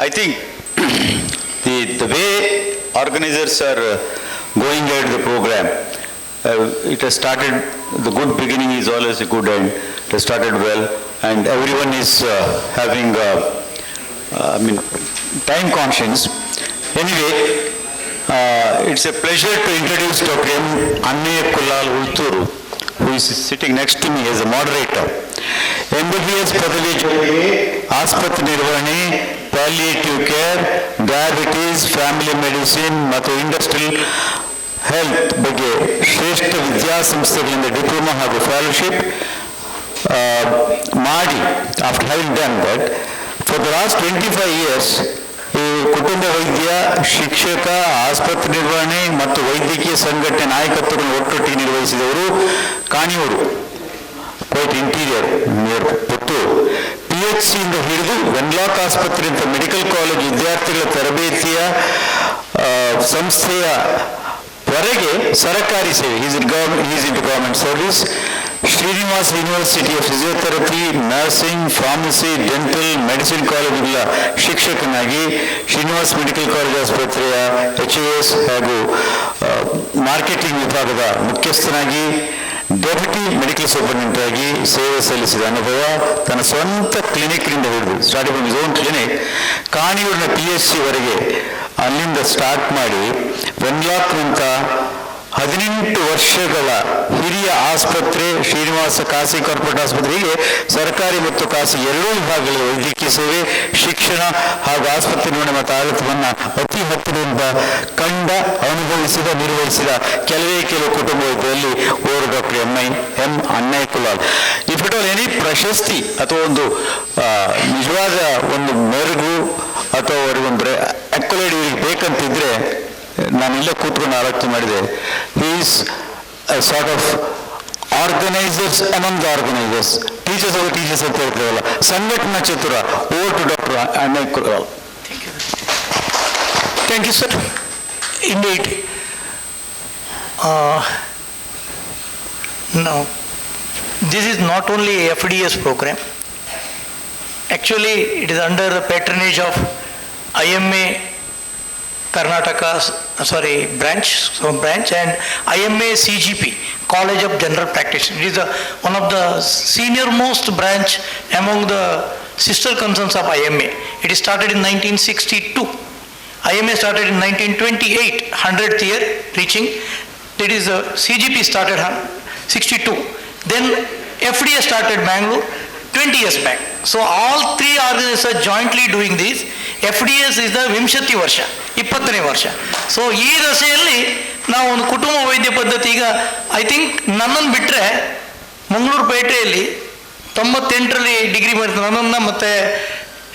I think the way organizers are going ahead the program, it has started, the good beginning is always a good end. It has started well, and everyone is having, time conscience. Anyway, it's a pleasure to introduce Dr. M. Annaikulal Ulturu, who is sitting next to me as a moderator. MBBS ಪದವಿ ಜೊತೆಗೆ ಆಸ್ಪತ್ರೆ ನಿರ್ವಹಣೆ, palliative care, diabetes, family medicine ಮತ್ತು industrial health ಬಗ್ಗೆ ಶ್ರೇಷ್ಠ ವಿದ್ಯಾಸಂಸ್ಥೆಗಳಿಂದ diploma ಹಾಗೂ fellowship ಮಾಡಿ, after having done that for the last 25 years ಈ ಕುಟುಂಬ ವೈದ್ಯ, ಶಿಕ್ಷಕ, ಆಸ್ಪತ್ರೆ ನಿರ್ವಹಣೆ ಮತ್ತು ವೈದ್ಯಕೀಯ ಸಂಘಟನೆ ನಾಯಕತ್ವವನ್ನು ಒಟ್ಟೊಟ್ಟಿಗೆ ನಿರ್ವಹಿಸಿದವರು. Kaniyur, quite interior near Puttur. PHC ಇಂದ ಹಿಡಿದು ವೆನ್ಲಾಕ್ ಆಸ್ಪತ್ರೆ ಅಂತ ಮೆಡಿಕಲ್ ಕಾಲೇಜ್ ವಿದ್ಯಾರ್ಥಿಗಳ ತರಬೇತಿಯ ಸಂಸ್ಥೆಯ ವರೆಗೆ ಸರ್ಕಾರಿ ಸೇವೆ. Is in government service. Srinivas ಯೂನಿವರ್ಸಿಟಿಯ physiotherapy, nursing, pharmacy, dental, medicine ಕಾಲೇಜುಗಳ ಶಿಕ್ಷಕನಾಗಿ, ಶ್ರೀನಿವಾಸ್ ಮೆಡಿಕಲ್ ಕಾಲೇಜ್ ಆಸ್ಪತ್ರೆಯ HAS ಹಾಗೂ ಮಾರ್ಕೆಟಿಂಗ್ ವಿಭಾಗದ ಮುಖ್ಯಸ್ಥನಾಗಿ, ಡೆಪ್ಯೂಟಿ ಮೆಡಿಕಲ್ ಸೂಪರಿಂಟೆಂಡೆಂಟ್ ಆಗಿ ಸೇವೆ ಸಲ್ಲಿಸಿದ ಅನುಭವ. ತನ್ನ ಸ್ವಂತ ಕ್ಲಿನಿಕ್ನಿಂದ ಹಿಡಿದು starting from his own clinic, ಕಾಣಿಯೂರಿನ PHC ವರೆಗೆ ಅಲ್ಲಿಂದ ಸ್ಟಾರ್ಟ್ ಮಾಡಿ ವೆನ್ಲಾಕ್ನಂತ 18 ವರ್ಷಗಳ ಹಿರಿಯ ಆಸ್ಪತ್ರೆ, ಶ್ರೀನಿವಾಸ ಖಾಸಗಿ ಕಾರ್ಪೊರೇಟ್ ಆಸ್ಪತ್ರೆಗೆ ಸರ್ಕಾರಿ ಮತ್ತು ಖಾಸಗಿ ಎರಡೂ ವಿಭಾಗಗಳ ವೈದ್ಯಕೀಯ ಸೇವೆ, ಶಿಕ್ಷಣ ಹಾಗೂ ಆಸ್ಪತ್ರೆ ನಿರ್ವಹಣೆ ಮತ್ತು ಆಡಳಿತವನ್ನು ಅತಿ ಹತ್ತಿರದಿಂದ ಕಂಡ, ಅನುಭವಿಸಿದ, ನಿರ್ವಹಿಸಿದ ಕೆಲವು ಕುಟುಂಬ ವೈದ್ಯರಲ್ಲಿ or doctor M Annaikulal. If at all any ಪ್ರಶಸ್ತಿ ಅಥವಾ ಒಂದು ನಿಜವಾದ ಒಂದು ಮೆರುಗು ಅಥವಾ ಅವರಿಗೊಂದು ಅಕ್ಕೊಲೇಡ್ ಇವರಿಗೆ ಬೇಕಂತಿದ್ರೆ, ನಾನಿಲ್ಲ ಕೂತ್ಕೊಂಡು ಆಲೋಚನೆ ಮಾಡಿದೆ, he is sort of organisers among the organisers, teachers of teachers ಅಂತ ಹೇಳ್ತೇವಲ್ಲ, ಸಂಘಟನಾ ಚತುರ. Over to doctor Annaikulal. Thank you, sir. Indeed. Now, this is not only a FDS program. Actually, it is under the patronage of IMA Karnataka, branch and IMA CGP, College of General Practitioners. It is one of the senior most branch among the sister concerns of IMA. It started in 1962. IMA started in 1928, 100th year reaching. It is CGP started 62. Then FDA started Bangalore 20 years back. So all three organizations are jointly doing this. FDS is the ವಿಂಶತಿ ವರ್ಷ, 20ನೇ ವರ್ಷ. So ಈ ದಶೆಯಲ್ಲಿ ನಾವು ಒಂದು ಕುಟುಂಬ ವೈದ್ಯ ಪದ್ಧತಿ, ಈಗ I think ನನ್ನನ್ನು ಬಿಟ್ಟರೆ ಮಂಗಳೂರು ಪೇಟೆಯಲ್ಲಿ 98ರಲ್ಲಿ ಡಿಗ್ರಿ ಮಾಡಿದ್ರು ನನ್ನನ್ನು, ಮತ್ತು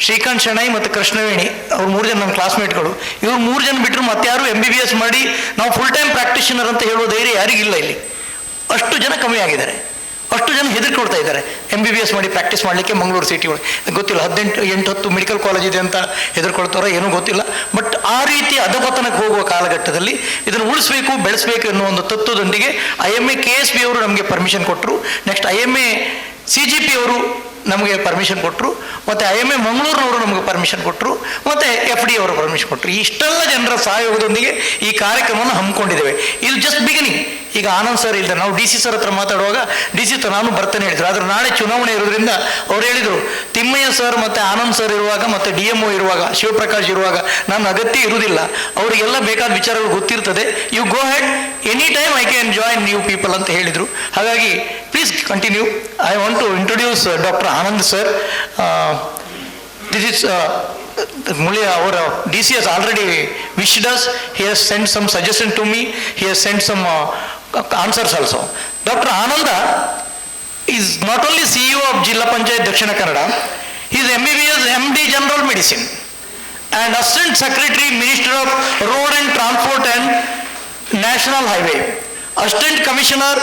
ಶ್ರೀಕಾಂತ್ ಶೆಣೈ ಮತ್ತು ಕೃಷ್ಣವೇಣಿ, ಅವ್ರು 3 ಜನ ನನ್ನ ಕ್ಲಾಸ್ಮೇಟ್ಗಳು. ಇವ್ರು 3 ಜನ ಬಿಟ್ಟರು ಮತ್ತೆ ಯಾರು MBBS ಮಾಡಿ ನಾವು ಫುಲ್ ಟೈಮ್ ಪ್ರಾಕ್ಟಿಷನರ್ ಅಂತ ಹೇಳೋ ಧೈರ್ಯ ಯಾರಿಗಿಲ್ಲ ಇಲ್ಲಿ. ಅಷ್ಟು ಜನ ಕಮ್ಮಿ ಆಗಿದ್ದಾರೆ, ಅಷ್ಟು ಜನ ಹೆದರ್ಕೊಳ್ತಾ ಇದ್ದಾರೆ MBBS ಮಾಡಿ ಪ್ರಾಕ್ಟೀಸ್ ಮಾಡಲಿಕ್ಕೆ. ಮಂಗಳೂರು ಸಿಟಿ ಒಳಗೆ ಗೊತ್ತಿಲ್ಲ, 18-10 ಮೆಡಿಕಲ್ ಕಾಲೇಜ್ ಇದೆ ಅಂತ ಹೆದರ್ಕೊಳ್ತಾರೋ ಏನೂ ಗೊತ್ತಿಲ್ಲ. ಬಟ್ ಆ ರೀತಿ ಅಧಪತನಕ್ಕೆ ಹೋಗುವ ಕಾಲಘಟ್ಟದಲ್ಲಿ ಇದನ್ನು ಉಳಿಸ್ಬೇಕು, ಬೆಳೆಸಬೇಕು ಅನ್ನೋ ಒಂದು ತತ್ವದೊಂದಿಗೆ IMA KSB ಅವರು ನಮಗೆ ಪರ್ಮಿಷನ್ ಕೊಟ್ಟರು. ನೆಕ್ಸ್ಟ್ IMA CGP ಅವರು ನಮಗೆ ಪರ್ಮಿಷನ್ ಕೊಟ್ಟರು, ಮತ್ತು IMA ಮಂಗಳೂರಿನವರು ನಮಗೆ ಪರ್ಮಿಷನ್ ಕೊಟ್ಟರು, ಮತ್ತು FD ಅವರು ಪರ್ಮಿಷನ್ ಕೊಟ್ಟರು. ಇಷ್ಟೆಲ್ಲ ಜನರ ಸಹಯೋಗದೊಂದಿಗೆ ಈ ಕಾರ್ಯಕ್ರಮವನ್ನು ಹಮ್ಮಿಕೊಂಡಿದ್ದೇವೆ. ಇದು ಜಸ್ಟ್ ಬಿಗಿನಿಂಗ್. ಈಗ ಆನಂದ್ ಸರ್ ಇಲ್ಲದೆ ನಾವು DC ಸರ್ ಹತ್ರ ಮಾತಾಡುವಾಗ DC ಹತ್ರ ನಾನು ಬರ್ತೇನೆ ಹೇಳಿದ್ರು. ಆದರೆ ನಾಳೆ ಚುನಾವಣೆ ಇರೋದ್ರಿಂದ ಅವ್ರು ಹೇಳಿದರು, ತಿಮ್ಮಯ್ಯ ಸರ್ ಮತ್ತು ಆನಂದ್ ಸರ್ ಇರುವಾಗ ಮತ್ತು DMO ಇರುವಾಗ, ಶಿವಪ್ರಕಾಶ್ ಇರುವಾಗ ನನ್ನ ಅಗತ್ಯ ಇರುವುದಿಲ್ಲ, ಅವರಿಗೆಲ್ಲ ಬೇಕಾದ ವಿಚಾರಗಳು ಗೊತ್ತಿರ್ತದೆ, you go ahead any time I can join new people ಅಂತ ಹೇಳಿದರು. ಹಾಗಾಗಿ please continue. I want to introduce doctor Anand sir. This is our DC has already wished us. He has sent some suggestion to me. He has sent some answers also. Dr. Ananda is not only CEO of Jilla Panchayat Dakshina Kannada, he is MBBS MD General Medicine and Assistant Secretary Minister of Road and Transport and National Highway, Assistant Commissioner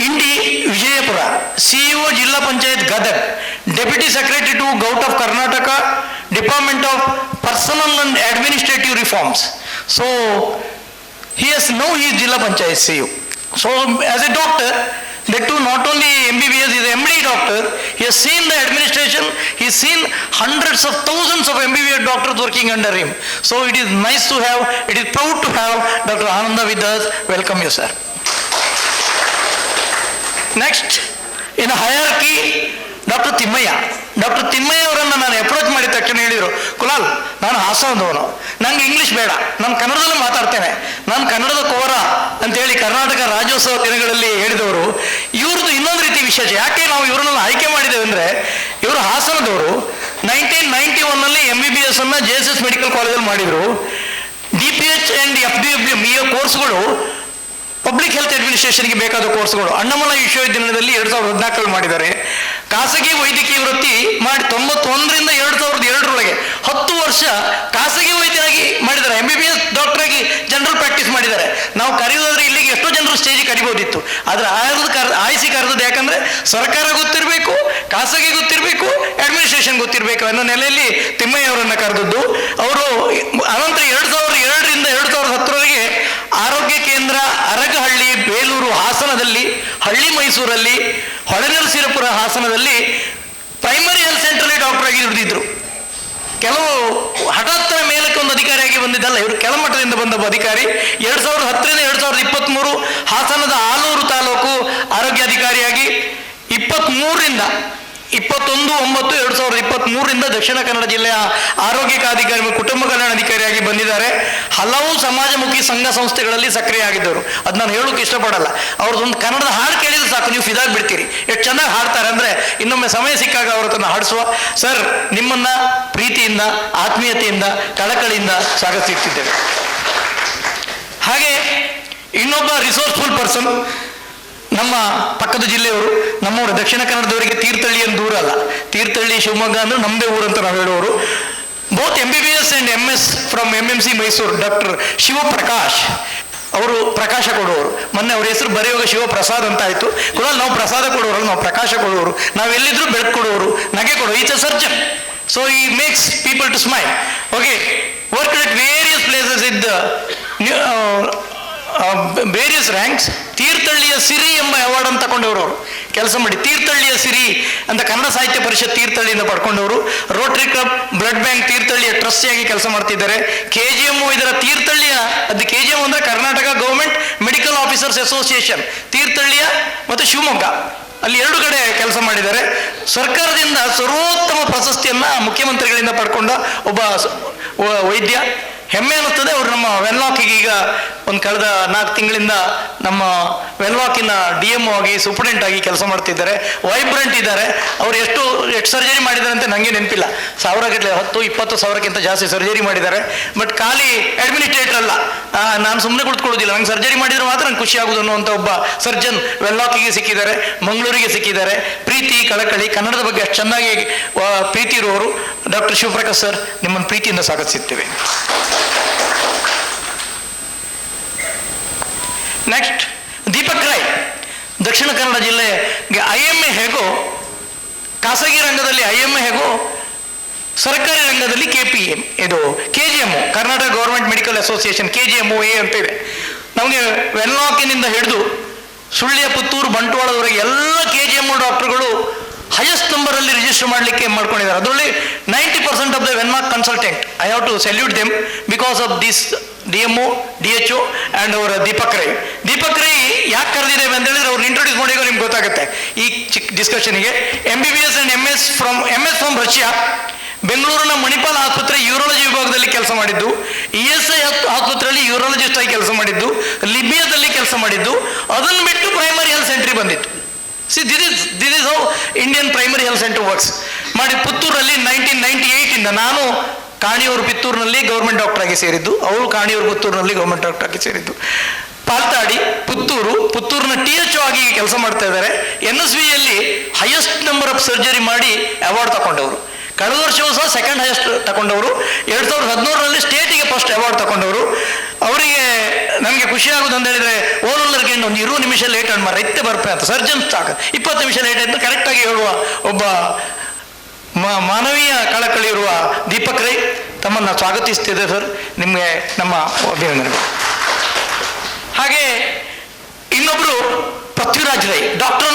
Indi Vijayapura, CEO Jilla Panchayat Gadag, Deputy Secretary to Govt of Karnataka, Department of Personal and Administrative Reforms. So he is Jilla Panchayat CEO. So as a doctor, That too, not only MBBS, he is MD doctor. He has seen the administration. He has seen hundreds of thousands of MBBS doctors working under him. So it is nice to have, it is proud to have Dr. Ananda with us. Welcome you, sir. Next, in a hierarchy, doctor Thimmaiah ಅವರನ್ನು ನಾನು approach ಮಾಡಿದ ತಕ್ಷಣ ಹೇಳಿದರು, ಕುಲಾಲ್, ನಾನು ಹಾಸನದವನು, ನಂಗೆ English ಬೇಡ, ನಾನು ಕನ್ನಡದಲ್ಲೇ ಮಾತಾಡ್ತೇನೆ, ನಾನು ಕನ್ನಡದ ಕೋರ ಅಂತೇಳಿ ಕರ್ನಾಟಕ ರಾಜ್ಯೋತ್ಸವ ದಿನಗಳಲ್ಲಿ ಹೇಳಿದವರು. ಇವ್ರದ್ದು ಇನ್ನೊಂದು ರೀತಿ ವಿಶೇಷ. ಯಾಕೆ ನಾವು ಇವರನ್ನೆಲ್ಲ ಆಯ್ಕೆ ಮಾಡಿದ್ದೇವೆ ಅಂದರೆ, ಇವರು ಹಾಸನದವರು. 1991 MBBS ಅನ್ನು JSS ಮೆಡಿಕಲ್ ಕಾಲೇಜಲ್ಲಿ ಮಾಡಿದರು. DPH ಆ್ಯಂಡ್ FDFM ಈ ಕೋರ್ಸ್ಗಳು ಪಬ್ಲಿಕ್ ಹೆಲ್ತ್ ಅಡ್ಮಿನಿಸ್ಟ್ರೇಷನ್ಗೆ ಬೇಕಾದ ಕೋರ್ಸ್ಗಳು ಅಣ್ಣಾಮಲೈ ವಿಶ್ವವಿದ್ಯಾಲಯದಲ್ಲಿ 2014 ಮಾಡಿದ್ದಾರೆ. ಖಾಸಗಿ ವೈದ್ಯಕೀಯ ವೃತ್ತಿ ಮಾಡಿ 91ರಿಂದ 2002 10 ವರ್ಷ ಖಾಸಗಿ ವೈದ್ಯರಾಗಿ ಮಾಡಿದ್ದಾರೆ. MBBS ಡಾಕ್ಟರ್ ಆಗಿ ಜನರಲ್ ಪ್ರಾಕ್ಟೀಸ್ ಮಾಡಿದ್ದಾರೆ. ನಾವು ಕರೆಯೋದಾದ್ರೆ ಇಲ್ಲಿಗೆ ಎಷ್ಟೋ ಜನರು ಸ್ಟೇಜಿಗೆ ಕರಿಬೋದಿತ್ತು. ಆದರೆ ಆಯ್ಸಿ ಕರೆದದ್ದು ಯಾಕಂದ್ರೆ ಸರ್ಕಾರ ಗೊತ್ತಿರಬೇಕು, ಖಾಸಗಿ ಗೊತ್ತಿರಬೇಕು, ಅಡ್ಮಿನಿಸ್ಟ್ರೇಷನ್ ಗೊತ್ತಿರಬೇಕು ಅನ್ನೋ ನೆಲೆಯಲ್ಲಿ ತಿಮ್ಮಯ್ಯ ಅವರನ್ನು ಕರೆದದ್ದು. ಅವರು ಅನಂತರ 2002ರಿಂದ 2010 ಆರೋಗ್ಯ ಕೇಂದ್ರ ಅರಗಹಳ್ಳಿ, ಬೇಲೂರು, ಹಾಸನದಲ್ಲಿ, ಹಳ್ಳಿ ಮೈಸೂರಲ್ಲಿ, ಹೊಳೆನರಸೀಪುರ ಹಾಸನದಲ್ಲಿ ಪ್ರೈಮರಿ ಹೆಲ್ತ್ ಸೆಂಟ್ರಲ್ಲಿ ಡಾಕ್ಟರ್ ಆಗಿ ದುಡಿದಿದ್ರು. ಕೆಲವು ಹಠಾತ್ತರ ಮೇಲಕ್ಕೆ ಒಂದು ಅಧಿಕಾರಿಯಾಗಿ ಬಂದಿದ್ದಲ್ಲ, ಇವರು ಕೆಳಮಟ್ಟದಿಂದ ಬಂದ ಅಧಿಕಾರಿ. 2010ರಿಂದ 2023 ಹಾಸನದ ಆಲೂರು ತಾಲೂಕು ಆರೋಗ್ಯಾಧಿಕಾರಿಯಾಗಿ, 21/9/2023 ದಕ್ಷಿಣ ಕನ್ನಡ ಜಿಲ್ಲೆಯ ಆರೋಗ್ಯ ಅಧಿಕಾರಿ ಮತ್ತು ಕುಟುಂಬ ಕಲ್ಯಾಣ ಅಧಿಕಾರಿಯಾಗಿ ಬಂದಿದ್ದಾರೆ. ಹಲವು ಸಮಾಜಮುಖಿ ಸಂಘ ಸಂಸ್ಥೆಗಳಲ್ಲಿ ಸಕ್ರಿಯರಾಗಿದ್ದವರು. ಅದು ನಾನು ಹೇಳೋಕೆ ಇಷ್ಟಪಡಲ್ಲ. ಅವ್ರದ್ದೊಂದು ಕನ್ನಡದ ಹಾಡು ಕೇಳಿದ್ರೆ ಸಾಕು, ನೀವು ಫಿದಾಗಿ ಬಿಡ್ತೀರಿ, ಎಷ್ಟು ಚೆನ್ನಾಗಿ ಹಾಡ್ತಾರೆ ಅಂದರೆ. ಇನ್ನೊಮ್ಮೆ ಸಮಯ ಸಿಕ್ಕಾಗ ಅವ್ರನ್ನ ಹಾಡಿಸುವ. ಸರ್, ನಿಮ್ಮನ್ನ ಪ್ರೀತಿಯಿಂದ, ಆತ್ಮೀಯತೆಯಿಂದ, ಕಳಕಳಿಯಿಂದ ಸ್ವಾಗತಿಸುತ್ತಿದ್ದೇವೆ. ಹಾಗೆ ಇನ್ನೊಬ್ಬ ರಿಸೋರ್ಸ್ಫುಲ್ ಪರ್ಸನ್, ನಮ್ಮ ಪಕ್ಕದ ಜಿಲ್ಲೆಯವರು, ನಮ್ಮವರು, ದಕ್ಷಿಣ ಕನ್ನಡದವರಿಗೆ ತೀರ್ಥಹಳ್ಳಿ ಏನು ದೂರ ಅಲ್ಲ. ತೀರ್ಥಹಳ್ಳಿ ಶಿವಮೊಗ್ಗ ಅಂದ್ರೆ ನಮ್ಮದೇ ಊರು ಅಂತ ನಾವು ಹೇಳುವವರು. Both MBBS and MS from MMC Mysuru, doctor Shivaprakash ಅವರು ಪ್ರಕಾಶ ಕೊಡುವವರು. ಮೊನ್ನೆ ಅವ್ರ ಹೆಸರು ಬರೆಯುವಾಗ ಶಿವಪ್ರಸಾದ್ ಅಂತ ಆಯಿತು. ಕೂಡ ನಾವು ಪ್ರಸಾದ ಕೊಡುವವರು, ನಾವು ಪ್ರಕಾಶ ಕೊಡುವವರು, ನಾವು ಎಲ್ಲಿದ್ರು ಬೆಳಕು ಕೊಡುವವರು, ನಗೆ ಕೊಡುವರು. Is a surgeon, so he makes people to smile. Okay, work at various places in the various ranks. ತೀರ್ಥಹಳ್ಳಿಯ ಸಿರಿ ಎಂಬ ಅವಾರ್ಡ್ ಅಂತ ತಗೊಂಡವರು ಅವರು ಕೆಲಸ ಮಾಡಿ. ತೀರ್ಥಹಳ್ಳಿಯ ಸಿರಿ ಅಂತ ಕನ್ನಡ ಸಾಹಿತ್ಯ ಪರಿಷತ್ ತೀರ್ಥಹಳ್ಳಿಯಿಂದ ಪಡ್ಕೊಂಡವರು. ರೋಟರಿ ಕ್ಲಬ್, ಬ್ಲಡ್ ಬ್ಯಾಂಕ್ ತೀರ್ಥಹಳ್ಳಿಯ ಟ್ರಸ್ಟಿಯಾಗಿ ಕೆಲಸ ಮಾಡ್ತಿದ್ದಾರೆ. KGM ಇದರ ತೀರ್ಥಹಳ್ಳಿಯ, ಅದು KGM ಅಂದರೆ Karnataka government medical officers association, ತೀರ್ಥಹಳ್ಳಿಯ ಮತ್ತು ಶಿವಮೊಗ್ಗ, ಅಲ್ಲಿ 2 ಕಡೆ ಕೆಲಸ ಮಾಡಿದ್ದಾರೆ. ಸರ್ಕಾರದಿಂದ ಸರ್ವೋತ್ತಮ ಪ್ರಶಸ್ತಿಯನ್ನು ಮುಖ್ಯಮಂತ್ರಿಗಳಿಂದ ಪಡ್ಕೊಂಡ ಒಬ್ಬ ವೈದ್ಯ. ಹೆಮ್ಮೆ ಅನ್ನಿಸ್ತದೆ. ಅವರು ನಮ್ಮ ವೆನ್ಲಾಕಿಗೆ ಈಗ ಒಂದು ಕಳೆದ 4 ತಿಂಗಳಿಂದ ನಮ್ಮ ವೆನ್ಲಾಕಿನ DMO ಆಗಿ, ಸೂಪರ್ಡೆಂಟ್ ಆಗಿ ಕೆಲಸ ಮಾಡ್ತಿದ್ದಾರೆ. ವೈಬ್ರೆಂಟ್ ಇದ್ದಾರೆ. ಅವರು ಎಷ್ಟು ಸರ್ಜರಿ ಮಾಡಿದ್ದಾರೆ ಅಂತ ನನಗೆ ನೆನಪಿಲ್ಲ. 1000ಗಟ್ಟಲೆ, 10-20 ಸಾವಿರಕ್ಕಿಂತ ಜಾಸ್ತಿ ಸರ್ಜರಿ ಮಾಡಿದ್ದಾರೆ. ಬಟ್ ಖಾಲಿ ಅಡ್ಮಿನಿಸ್ಟ್ರೇಟರ್ ಅಲ್ಲ, ನಾನು ಸುಮ್ಮನೆ ಕುಳಿತುಕೊಳ್ಳೋದಿಲ್ಲ, ನಂಗೆ ಸರ್ಜರಿ ಮಾಡಿದ್ರೆ ಮಾತ್ರ ನಂಗೆ ಖುಷಿ ಆಗೋದು ಅನ್ನುವಂಥ ಒಬ್ಬ ಸರ್ಜನ್ ವೆನ್ಲಾಕಿಗೆ ಸಿಕ್ಕಿದ್ದಾರೆ, ಮಂಗಳೂರಿಗೆ ಸಿಕ್ಕಿದ್ದಾರೆ. ಪ್ರೀತಿ, ಕಳಕಳಿ, ಕನ್ನಡದ ಬಗ್ಗೆ ಅಷ್ಟು ಚೆನ್ನಾಗಿ ಪ್ರೀತಿ ಇರುವವರು ಡಾಕ್ಟರ್ ಶಿವಪ್ರಕಾಶ್ ಸರ್, ನಿಮ್ಮನ್ನು ಪ್ರೀತಿಯಿಂದ ಸ್ವಾಗತಿಸುತ್ತೇವೆ. ನೆಕ್ಸ್ಟ್, ದೀಪಕ್ ರಾಯ್. ದಕ್ಷಿಣ ಕನ್ನಡ ಜಿಲ್ಲೆಗೆ IMA ಹೇಗೋ, ಖಾಸಗಿ ರಂಗದಲ್ಲಿ IMA ಹೇಗೋ, ಸರ್ಕಾರಿ ರಂಗದಲ್ಲಿ KPM, ಇದು KGM, Karnataka government medical association, KGMOA ಅಂತಿದೆ. ನಮಗೆ ವೆನ್ಲಾಕಿನಿಂದ ಹಿಡಿದು ಸುಳ್ಯ, ಪುತ್ತೂರು, ಬಂಟ್ವಾಳದವರೆಗೆ ಎಲ್ಲ KGMO ಡಾಕ್ಟರ್ಗಳು ಹೈಯೆಸ್ಟ್ ನಂಬರಲ್ಲಿ ರಿಜಿಸ್ಟರ್ ಮಾಡಲಿಕ್ಕೆ ಮಾಡ್ಕೊಂಡಿದ್ದಾರೆ. ಅದರಲ್ಲಿ 90% of the Wenlock consultant, I have to salute them because of this DMO, DHO and ಅವರ ದೀಪಕ್ ರೈ. ದೀಪಕ್ ರೈ ಯಾಕೆ ಕರೆದಿದ್ದೇವೆ ಅಂತ ಹೇಳಿದ್ರೆ, ಅವ್ರನ್ನ ಇಂಟ್ರೊಡ್ಯೂಸ್ ಮಾಡಿದ್ರೆ ನಿಮ್ಗೆ ಗೊತ್ತಾಗುತ್ತೆ ಈ ಡಿಸ್ಕಷನ್ಗೆ. MBBS and MS from Russia, ಬೆಂಗಳೂರಿನ ಮಣಿಪಾಲ್ ಆಸ್ಪತ್ರೆ ಯೂರಾಲಜಿ ವಿಭಾಗದಲ್ಲಿ ಕೆಲಸ ಮಾಡಿದ್ದು, ESI ಆಸ್ಪತ್ರೆಯಲ್ಲಿ ಯೂರಾಲಜಿಸ್ಟ್ ಆಗಿ ಕೆಲಸ ಮಾಡಿದ್ದು, ಲಿಬಿಯಾದಲ್ಲಿ ಕೆಲಸ ಮಾಡಿದ್ದು. ಅದನ್ನು ಬಿಟ್ಟು ಪ್ರೈಮರಿ ಹೆಲ್ತ್ ಸೆಂಟ್ರಿಗೆ ಬಂದಿತ್ತು. This is how Indian primary health centre works ಮಾಡಿ. ಪುತ್ತೂರಲ್ಲಿ 1998 ನಾನು ಕಾಣಿಯೂರು ಪಿತ್ತೂರಿನಲ್ಲಿ ಗೌರ್ಮೆಂಟ್ ಡಾಕ್ಟರ್ ಆಗಿ ಸೇರಿದ್ದು, ಅವರು ಕಾಣಿಯೂರು ಪುತ್ತೂರಿನಲ್ಲಿ ಗೌರ್ಮೆಂಟ್ ಡಾಕ್ಟರ್ ಆಗಿ ಸೇರಿದ್ದು. ಪಾಲ್ತಾಡಿ, ಪುತ್ತೂರಿನ THO ಆಗಿ ಕೆಲಸ ಮಾಡ್ತಾ ಇದ್ದಾರೆ. NSVಯಲ್ಲಿ ಹೈಯೆಸ್ಟ್ ನಂಬರ್ ಆಫ್ ಸರ್ಜರಿ ಮಾಡಿ ಅವಾರ್ಡ್ ತಗೊಂಡವರು. ಕಳೆದ ವರ್ಷವೂ ಸಹ ಸೆಕೆಂಡ್ ಹೈಯೆಸ್ಟ್ ತಗೊಂಡವರು. 2017ರಲ್ಲಿ ಸ್ಟೇಟಿಗೆ ಫಸ್ಟ್ ಅವಾರ್ಡ್ ತಗೊಂಡವರು. ಅವರಿಗೆ ನಮಗೆ ಖುಷಿ ಆಗೋದು ಅಂತ ಹೇಳಿದ್ರೆ, ಓಲಲ್ಲರಿಗೆ ಒಂದು 20 ನಿಮಿಷ ಲೇಟ್ ಆಗಿ ರೈತೆ ಬರ್ಪೆ ಅಂತ ಸರ್ಜನ್ ಸಾಕು 20 ನಿಮಿಷ ಲೇಟ್ ಆಯ್ತು ಕರೆಕ್ಟಾಗಿ ಹೇಳುವ ಒಬ್ಬ ಮಾನವೀಯ ಕಳಕಳಿ ಇರುವ ದೀಪಕ್ ರೈ, ತಮ್ಮನ್ನು ಸ್ವಾಗತಿಸ್ತಿದ್ದೆ ಸರ್. ನಿಮಗೆ ನಮ್ಮ ಅಭಿನಂದನೆಗಳು. ಹಾಗೆ ಇನ್ನೊಬ್ರು ಪೃಥ್ವಿರಾಜ್ ರೈ, ಡಾಕ್ಟರ್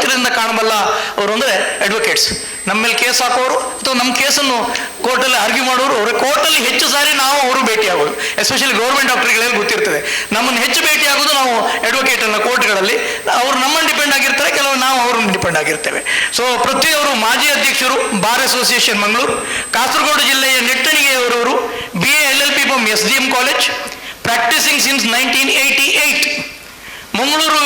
ಹತ್ತಿರದಿಂದ ಕಾಣಬಲ್ಲ ಅವರು ಅಂದರೆ ಅಡ್ವೊಕೇಟ್ಸ್. ನಮ್ಮ ಮೇಲೆ ಕೇಸ್ ಹಾಕೋರು ಅಥವಾ ನಮ್ಮ ಕೇಸನ್ನು ಕೋರ್ಟಲ್ಲಿ ಆರ್ಗ್ಯೂ ಮಾಡೋರು ಅವರ ಕೋರ್ಟಲ್ಲಿ ಹೆಚ್ಚು ಸಾರಿ ನಾವು ಅವರು ಭೇಟಿಯಾಗೋದು. ಎಸ್ಪೆಷಲಿ ಗೌರ್ಮೆಂಟ್ ಡಾಕ್ಟರ್ಗಳಲ್ಲಿ ಗೊತ್ತಿರ್ತದೆ, ನಮ್ಮನ್ನು ಹೆಚ್ಚು ಭೇಟಿಯಾಗೋದು ನಾವು ಅಡ್ವೊಕೇಟನ್ನು ಕೋರ್ಟ್ಗಳಲ್ಲಿ. ಅವರು ನಮ್ಮನ್ನು ಡಿಪೆಂಡ್ ಆಗಿರ್ತಾರೆ, ಕೆಲವು ನಾವು ಅವ್ರನ್ನ ಡಿಪೆಂಡ್ ಆಗಿರ್ತೇವೆ. ಸೊ ಪೃಥ್ವಿಯವರು ಮಾಜಿ ಅಧ್ಯಕ್ಷರು ಬಾರ್ ಅಸೋಸಿಯೇಷನ್ ಮಂಗಳೂರು, ಕಾಸರಗೋಡು ಜಿಲ್ಲೆಯ ನೆಟ್ಟಣಿಗೆಯವರವರು, BA LLB from SDM college, practising since 1988. Mangaluru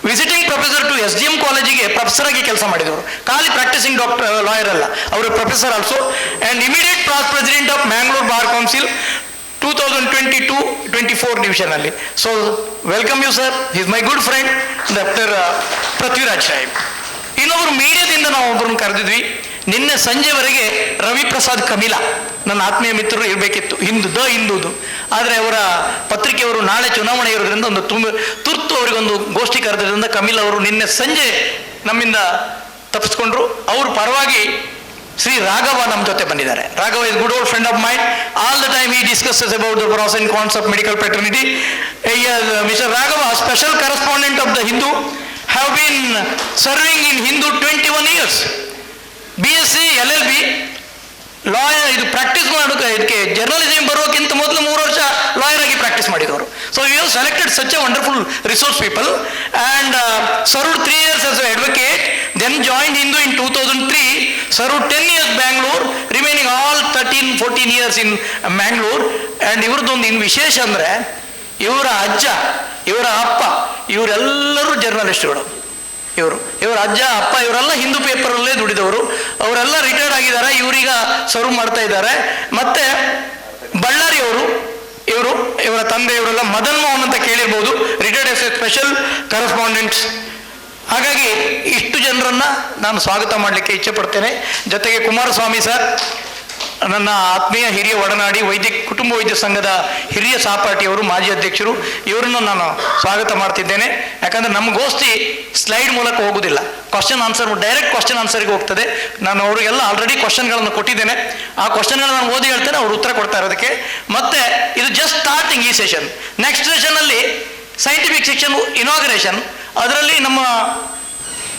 visiting professor to SDM ಕಾಲೇಜಿಗೆ ಪ್ರೊಫೆಸರ್ ಆಗಿ ಕೆಲಸ ಮಾಡಿದವರು. ಖಾಲಿ ಪ್ರಾಕ್ಟೀಸಿಂಗ್ ಲಾಯರ್ ಅಲ್ಲ, ಅವರು professor also. And immediate past president of Mangalore bar council 2022-24 ಡಿವಿಷನಲ್ಲಿ. So welcome you sir, is my good friend doctor Prithviraj Saheb. ಇನ್ನೊಬ್ಬರು ಮೀಡಿಯಾದಿಂದ ನಾವು ಒಬ್ಬರನ್ನು ಕರೆದಿದ್ವಿ. ನಿನ್ನೆ ಸಂಜೆವರೆಗೆ ರವಿಪ್ರಸಾದ್ ಕಮಿಲಾ ನನ್ನ ಆತ್ಮೀಯ ಮಿತ್ರರು ಇರಬೇಕಿತ್ತು, ಹಿಂದೂದು. ಆದರೆ ಅವರ ಪತ್ರಿಕೆಯವರು ನಾಳೆ ಚುನಾವಣೆ ಇರೋದ್ರಿಂದ ಒಂದು ತುರ್ತು ಅವರಿಗೊಂದು ಗೋಷ್ಠಿ ಕರೆದ್ರಿಂದ ಕಮಿಲಾ ಅವರು ನಿನ್ನೆ ಸಂಜೆ ನಮ್ಮಿಂದ ತಪ್ಪಿಸ್ಕೊಂಡ್ರು. ಅವ್ರ ಪರವಾಗಿ ಶ್ರೀ ರಾಘವ ನಮ್ಮ ಜೊತೆ ಬಂದಿದ್ದಾರೆ. Raghava is good old friend of mind. All the time he discusses about the pros and cons of medical fraternity. Mister Raghava, special correspondent of the Hindu, have been serving in Hindu 21 years. BSc LLB lawyer, ಇದು practice ಮಾಡೋಕೆ, ಇದಕ್ಕೆ journalism ಬರೋಕ್ಕಿಂತ ಮೊದಲು 3 ವರ್ಷ lawyer ಆಗಿ practice ಮಾಡಿದವರು. So you have selected such a wonderful resource people and served 3 years as an advocate, then joined Hindu in 2003, served 10 years Bangalore, remaining all 13-14 years in Mangalore. And ಇವ್ರದ್ದೊಂದು ಇನ್ನು ವಿಶೇಷ ಅಂದರೆ, ಇವರ ಅಜ್ಜ, ಇವರ ಅಪ್ಪ, ಇವರೆಲ್ಲರೂ ಜರ್ನಲಿಸ್ಟ್ಗಳು. ಇವರ ಅಜ್ಜ, ಅಪ್ಪ ಇವರೆಲ್ಲ ಹಿಂದೂ ಪೇಪರಲ್ಲೇ ದುಡಿದವರು. ಅವರೆಲ್ಲ ರಿಟೈರ್ಡ್ ಆಗಿದ್ದಾರೆ, ಇವರೀಗ ಸರ್ವ್ ಮಾಡ್ತಾ ಇದ್ದಾರೆ. ಮತ್ತೆ ಬಳ್ಳಾರಿಯವರು, ಇವರ ತಂದೆ, ಇವರೆಲ್ಲ ಮದನ್ ಮೋಹನ್ ಅಂತ ಕೇಳಿರ್ಬೋದು, ರಿಟೈರ್ಡ್ ಎಸ್ ಎ ಸ್ಪೆಷಲ್ ಕರೆಸ್ಪಾಂಡೆಂಟ್ಸ್. ಹಾಗಾಗಿ ಇಷ್ಟು ಜನರನ್ನು ನಾನು ಸ್ವಾಗತ ಮಾಡಲಿಕ್ಕೆ ಇಚ್ಛೆ ಪಡ್ತೇನೆ. ಜೊತೆಗೆ ಕುಮಾರಸ್ವಾಮಿ ಸರ್, ನನ್ನ ಆತ್ಮೀಯ ಹಿರಿಯ ಒಡನಾಡಿ, ಕುಟುಂಬ ವೈದ್ಯ ಸಂಘದ ಹಿರಿಯ ಸಹಪಾಠಿಯವರು, ಮಾಜಿ ಅಧ್ಯಕ್ಷರು, ಇವರನ್ನು ನಾನು ಸ್ವಾಗತ ಮಾಡ್ತಿದ್ದೇನೆ. ಯಾಕಂದರೆ ನಮ್ಮ ಗೋಷ್ಠಿ ಸ್ಲೈಡ್ ಮೂಲಕ ಹೋಗುವುದಿಲ್ಲ, ಕ್ವಶನ್ ಆನ್ಸರ್, ಡೈರೆಕ್ಟ್ ಕ್ವಶನ್ ಆನ್ಸರ್ಗೆ ಹೋಗ್ತದೆ. ನಾನು ಅವರಿಗೆಲ್ಲ ಆಲ್ರೆಡಿ ಕ್ವಶನ್ಗಳನ್ನು ಕೊಟ್ಟಿದ್ದೇನೆ. ಆ ಕ್ವಶನ್ಗಳನ್ನು ನಾನು ಓದಿ ಹೇಳ್ತೇನೆ, ಅವರು ಉತ್ತರ ಕೊಡ್ತಾ ಇರೋದಕ್ಕೆ. ಮತ್ತೆ ಇದು ಜಸ್ಟ್ ಸ್ಟಾರ್ಟಿಂಗ್ ಈ ಸೆಷನ್. ನೆಕ್ಸ್ಟ್ ಸೆಷನಲ್ಲಿ ಸೈಂಟಿಫಿಕ್ ಸೆಕ್ಷನ್ ಇನಾಗ್ರೇಷನ್, ಅದರಲ್ಲಿ ನಮ್ಮ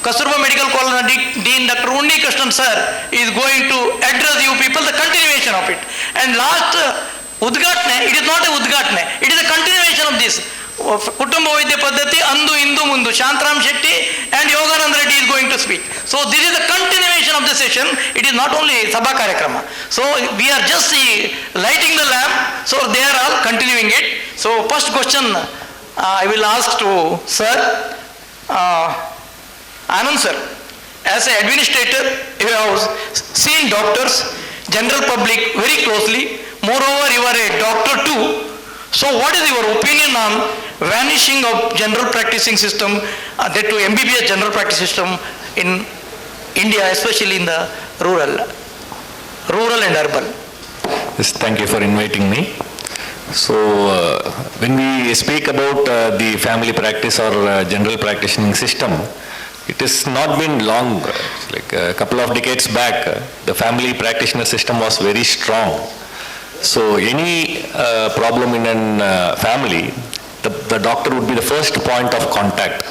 Kasturba medical college dean doctor Unni Krishnan sir is going to address you people the continuation of it. And last ಉದ್ಘಾಟನೆ, ಇಟ್ ಇಸ್ ನಾಟ್ ಎ ಉದ್ಘಾಟನೆ, it is a continuation of this ಕುಟುಂಬ ವೈದ್ಯ ಪದ್ಧತಿ ಅಂದು ಇಂದು ಮುಂದು. Shantaram Shetty and Yogananda Reddy is going to speak. So this is the continuation of the session. It is not only sabha karyakrama. So we are just lighting the lamp, so they are all continuing it. So first question I will ask to sir Anand sir. As an administrator, you have seen doctors, general public very closely. Moreover, you are a doctor too. So what is your opinion on vanishing of general practicing system, that to MBBS general practice system in India, especially in the rural and urban? Yes, thank you for inviting me. So when we speak about the family practice or general practicing system, it has not been long, like a couple of decades back, the family practitioner system was very strong. So any problem in a family, the doctor would be the first point of contact.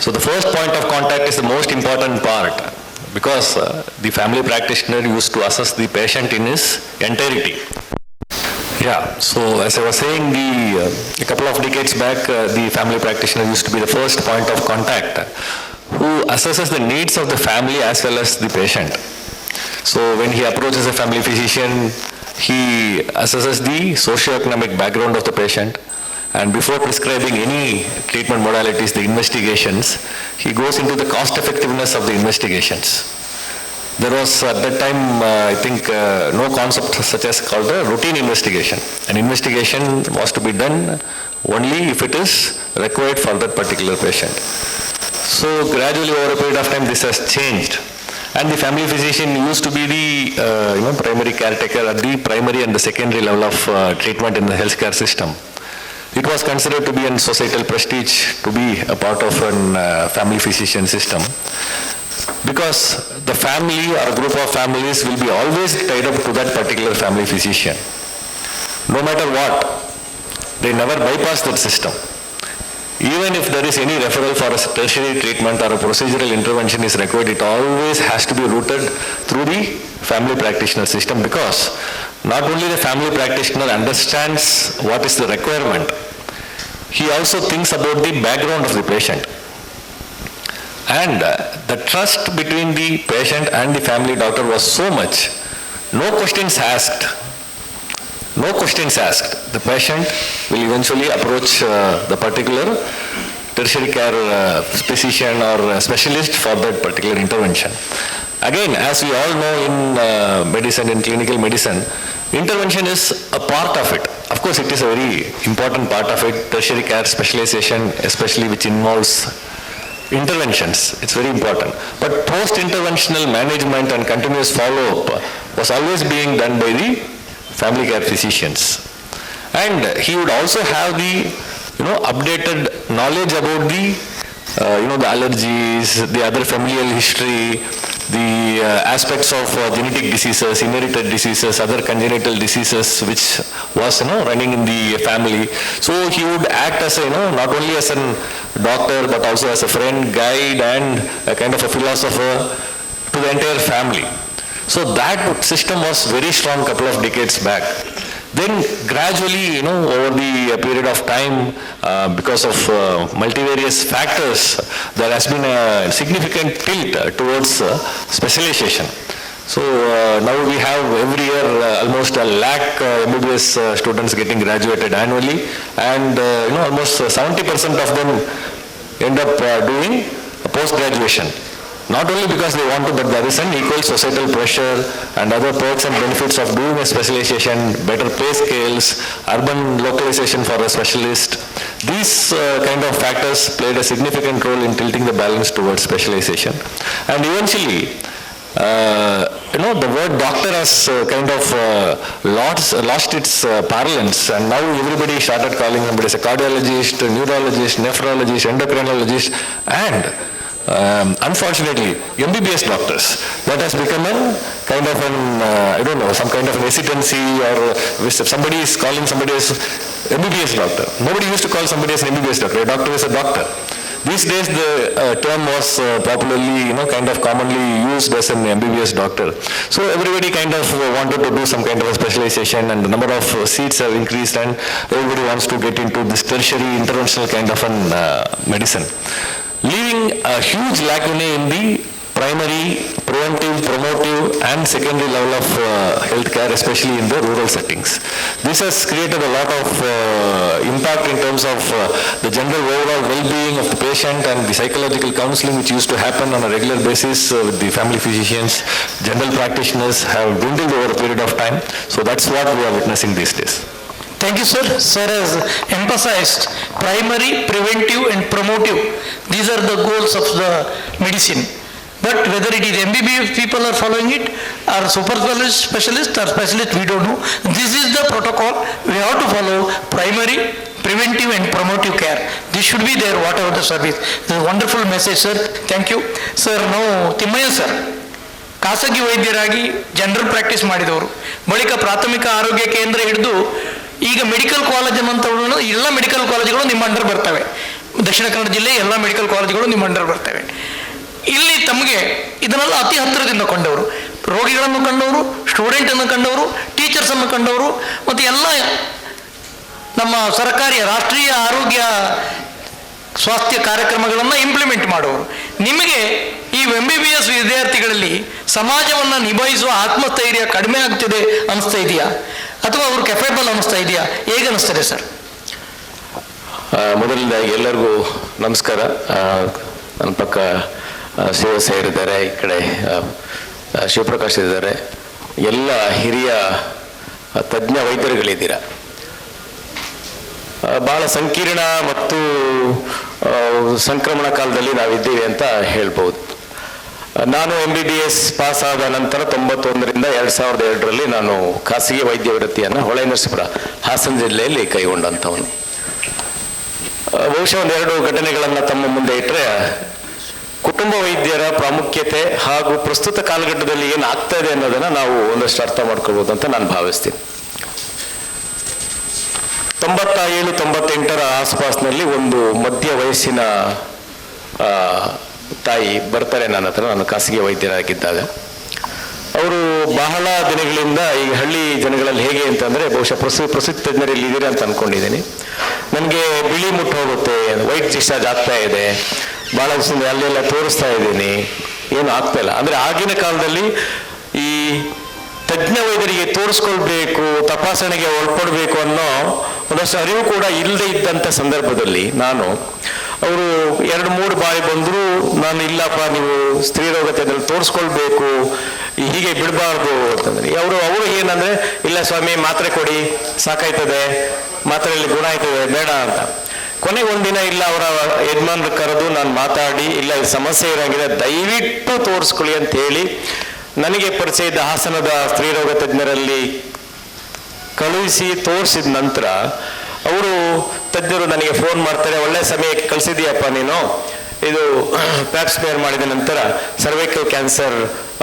So the first point of contact is the most important part, because the family practitioner used to assess the patient in his entirety. Yeah, so as I was saying, a couple of decades back, the family practitioner used to be the first point of contact who assesses the needs of the family as well as the patient. So when he approaches a family physician, he assesses the socio-economic background of the patient, and before prescribing any treatment modalities, the investigations, he goes into the cost effectiveness of the investigations. There was at that time, I think, no concept such as called a routine investigation. An investigation was to be done only if it is required for that particular patient. So gradually over a period of time this has changed, and the family physician used to be the primary caretaker at the primary and the secondary level of treatment in the healthcare system. It was considered to be a societal prestige to be a part of a family physician system, because the family or a group of families will be always tied up to that particular family physician. No matter what, they never bypass that system. even if there is any referral for a tertiary treatment or a procedural intervention is required, it always has to be routed through the family practitioner system, because not only the family practitioner understands what is the requirement, he also thinks about the background of the patient. And the trust between the patient and the family doctor was so much, no questions asked. No questions asked. The patient will eventually approach the particular tertiary care physician or specialist for that particular intervention. Again, as we all know in medicine, in clinical medicine, intervention is a part of it. Of course, it is a very important part of it. Tertiary care specialization, especially which involves interventions, it's very important. But post-interventional management and continuous follow-up was always being done by the family care physicians. And he would also have the, updated knowledge about the, the allergies, the other familial history, the aspects of genetic diseases, inherited diseases, other congenital diseases which was running in the family. So he would act as not only as a doctor but also as a friend, guide, and a kind of a philosopher to the entire family. So that system was very strong couple of decades back. Then gradually, over the period of time, because of multivarious factors, there has been a significant tilt towards specialization. So now we have every year almost 1 lakh MBBS students getting graduated annually, and almost 70% of them end up doing post-graduation. Not only because they want to, but there is an equal societal pressure and other perks and benefits of doing a specialization, better pay scales, urban localization for a specialist. These kind of factors played a significant role in tilting the balance towards specialization. And eventually, the word doctor has kind of lost its parlance, and now everybody started calling somebody as a cardiologist, neurologist, nephrologist, endocrinologist, and unfortunately, MBBS doctors, that has become a kind of an, some kind of an hesitancy, or if somebody is calling somebody as MBBS doctor. Nobody used to call somebody as an MBBS doctor. A doctor is a doctor. These days the term was popularly, kind of commonly used as an MBBS doctor. So everybody kind of wanted to do some kind of a specialization, and the number of seats have increased, and everybody wants to get into this tertiary interventional kind of an medicine, leaving a huge lacunae in the primary, preventive, promotive, and secondary level of healthcare, especially in the rural settings. This has created a lot of impact in terms of the general overall well-being of the patient, and the psychological counseling which used to happen on a regular basis with the family physicians, general practitioners have dwindled over a period of time. So that's what we are witnessing these days. Thank you, sir. Sir has emphasized primary, preventive, and promotive. These are the goals of the medicine. But whether it is MBBS people are following it, or super specialist or specialist, we don't know. This is the protocol. We have to follow primary, preventive, and promotive care. This should be there, whatever the service. This is a wonderful message, sir. Thank you. Sir, now, Timmaya sir. ಖಾಸಗಿ ವೈದ್ಯರಾಗಿ general practice ಮಾಡಿದವರು, ಬಳಿಕ ಪ್ರಾಥಮಿಕ ಆರೋಗ್ಯ ಕೇಂದ್ರ ಹಿಡಿದು ಈಗ medical college ಅನ್ನುವಂಥವ್ರು ಎಲ್ಲ medical ಕಾಲೇಜುಗಳು ನಿಮ್ಮ ಅಂಡರ್ ಬರ್ತವೆ. ದಕ್ಷಿಣ ಕನ್ನಡ ಜಿಲ್ಲೆ ಎಲ್ಲ ಮೆಡಿಕಲ್ ಕಾಲೇಜುಗಳು ನಿಮ್ಮ ಅಂಡರ್ ಬರ್ತವೆ. ಇಲ್ಲಿ ತಮಗೆ ಇದನ್ನೆಲ್ಲ ಅತಿ ಹತ್ತಿರದಿಂದ ಕಂಡವರು, ರೋಗಿಗಳನ್ನು ಕಂಡವರು, ಸ್ಟೂಡೆಂಟನ್ನು ಕಂಡವರು, ಟೀಚರ್ಸನ್ನು ಕಂಡವರು, ಮತ್ತು ಎಲ್ಲ ನಮ್ಮ ಸರ್ಕಾರಿ ರಾಷ್ಟ್ರೀಯ ಆರೋಗ್ಯ ಸ್ವಾಸ್ಥ್ಯ ಕಾರ್ಯಕ್ರಮಗಳನ್ನು ಇಂಪ್ಲಿಮೆಂಟ್ ಮಾಡೋರು. ನಿಮಗೆ ಈ MBBS ವಿದ್ಯಾರ್ಥಿಗಳಲ್ಲಿ ಸಮಾಜವನ್ನು ನಿಭಾಯಿಸುವ ಆತ್ಮಸ್ಥೈರ್ಯ ಕಡಿಮೆ ಆಗ್ತಿದೆ ಅನಿಸ್ತಾ ಇದೆಯಾ, ಅಥವಾ ಅವರು ಕೆಪೇಬಲ್ ಅನಿಸ್ತಾ ಇದೆಯಾ, ಹೇಗೆ ಅನಿಸ್ತದೆ ಸರ್? ಮೊದಲನೇದಾಗಿ ಎಲ್ಲರಿಗೂ ನಮಸ್ಕಾರ. ನನ್ನ ಪಕ್ಕ ಶಿವಸಾಗರ್ ಇದ್ದಾರೆ, ಈ ಕಡೆ ಶಿವಪ್ರಕಾಶ್ ಇದ್ದಾರೆ, ಎಲ್ಲ ಹಿರಿಯ ತಜ್ಞ ವೈದ್ಯರುಗಳಿದ್ದೀರ. ಬಹಳ ಸಂಕೀರ್ಣ ಮತ್ತು ಸಂಕ್ರಮಣ ಕಾಲದಲ್ಲಿ ನಾವಿದ್ದೀವಿ ಅಂತ ಹೇಳ್ಬೋದು. ನಾನು MBBS ಪಾಸ್ ಆದ ನಂತರ 91ರಿಂದ 2002ರಲ್ಲಿ ನಾನು ಖಾಸಗಿ ವೈದ್ಯ ವೃತ್ತಿಯನ್ನು ಹೊಳೆನರಸೀಪುರ ಹಾಸನ ಜಿಲ್ಲೆಯಲ್ಲಿ ಕೈಗೊಂಡಂಥವನು. ಬಹುಶಃ ಒಂದೆರಡು ಘಟನೆಗಳನ್ನು ತಮ್ಮ ಮುಂದೆ ಇಟ್ಟರೆ, ಕುಟುಂಬ ವೈದ್ಯರ ಪ್ರಾಮುಖ್ಯತೆ ಹಾಗೂ ಪ್ರಸ್ತುತ ಕಾಲಘಟ್ಟದಲ್ಲಿ ಏನು ಆಗ್ತಾ ಇದೆ ಅನ್ನೋದನ್ನು ನಾವು ಒಂದಷ್ಟು ಅರ್ಥ ಮಾಡ್ಕೊಳ್ಬೋದು ಅಂತ ನಾನು ಭಾವಿಸ್ತೀನಿ. 97-98 ಆಸ್ಪಾಸ್ನಲ್ಲಿ ಒಂದು ಮಧ್ಯ ವಯಸ್ಸಿನ ತಾಯಿ ಬರ್ತಾರೆ ನನ್ನ ಹತ್ರ, ನಾನು ಖಾಸಗಿ ವೈದ್ಯರಾಗಿದ್ದಾಗ. ಅವರು ಬಹಳ ದಿನಗಳಿಂದ ಈ ಹಳ್ಳಿ ಜನಗಳಲ್ಲಿ ಹೇಗೆ ಅಂತಂದರೆ, ಬಹುಶಃ ಪ್ರಸೂತಿ ತಜ್ಞರಲ್ಲಿ ಇದ್ದೀರಾ ಅಂತ ಅಂದ್ಕೊಂಡಿದ್ದೀನಿ. ನನಗೆ ಬಿಳಿ ಮುಟ್ಟು ಹೋಗುತ್ತೆ, ವೈಟ್ ಡಿಸ್ಚಾರ್ಜ್ ಆಗ್ತಾ ಇದೆ, ಭಾಳ ದಿವಸದಿಂದ ಅಲ್ಲೆಲ್ಲ ತೋರಿಸ್ತಾ ಇದ್ದೀನಿ, ಏನು ಆಗ್ತಾ ಇಲ್ಲ. ಅಂದರೆ ಆಗಿನ ಕಾಲದಲ್ಲಿ ಈ ತಜ್ಞ ವೈದ್ಯರಿಗೆ ತೋರಿಸ್ಕೊಳ್ಬೇಕು, ತಪಾಸಣೆಗೆ ಒಳಪಡಬೇಕು ಅನ್ನೋ ಒಂದಷ್ಟು ಅರಿವು ಕೂಡ ಇಲ್ಲದೆ ಇದ್ದಂಥ ಸಂದರ್ಭದಲ್ಲಿ ಅವರು 2-3 ಬಾರಿ ಬಂದರೂ ನಾನು ಇಲ್ಲಪ್ಪ, ನೀವು ಸ್ತ್ರೀರೋಗ ತಜ್ಞರಲ್ಲಿ ತೋರಿಸ್ಕೊಳ್ಬೇಕು, ಹೀಗೆ ಬಿಡಬಾರ್ದು ಅಂತಂದ್ರೆ ಅವರು ಏನಂದರೆ, ಇಲ್ಲ ಸ್ವಾಮಿ ಮಾತ್ರೆ ಕೊಡಿ ಸಾಕಾಯ್ತದೆ, ಮಾತ್ರೆಯಲ್ಲಿ ಗುಣ ಆಯ್ತದೆ, ಬೇಡ ಅಂತ. ಕೊನೆಗೆ ಒಂದಿನ ಇಲ್ಲ, ಅವರ ಯಜಮಾನ್ರು ಕರೆದು ನಾನು ಮಾತಾಡಿ, ಇಲ್ಲ ಈ ಸಮಸ್ಯೆ ಇರೋಂಗಿದೆ ದಯವಿಟ್ಟು ತೋರಿಸ್ಕೊಳ್ಳಿ ಅಂತ ಹೇಳಿ ನನಗೆ ಪರಿಚಯ ಇದ್ದ ಹಾಸನದ ಸ್ತ್ರೀರೋಗ ತಜ್ಞರಲ್ಲಿ ಕಳುಹಿಸಿ ತೋರಿಸಿದ ನಂತರ ಅವರು ತಜ್ಞರು ನನಗೆ ಫೋನ್ ಮಾಡ್ತಾರೆ, ಒಳ್ಳೆ ಸಮಯಕ್ಕೆ ಕಳಿಸಿದೀಯಪ್ಪ ನೀನು, ಇದು ಪ್ಯಾಪ್ ಸ್ಮೇರ್ ಮಾಡಿದ ನಂತರ ಸರ್ವೈಕಲ್ ಕ್ಯಾನ್ಸರ್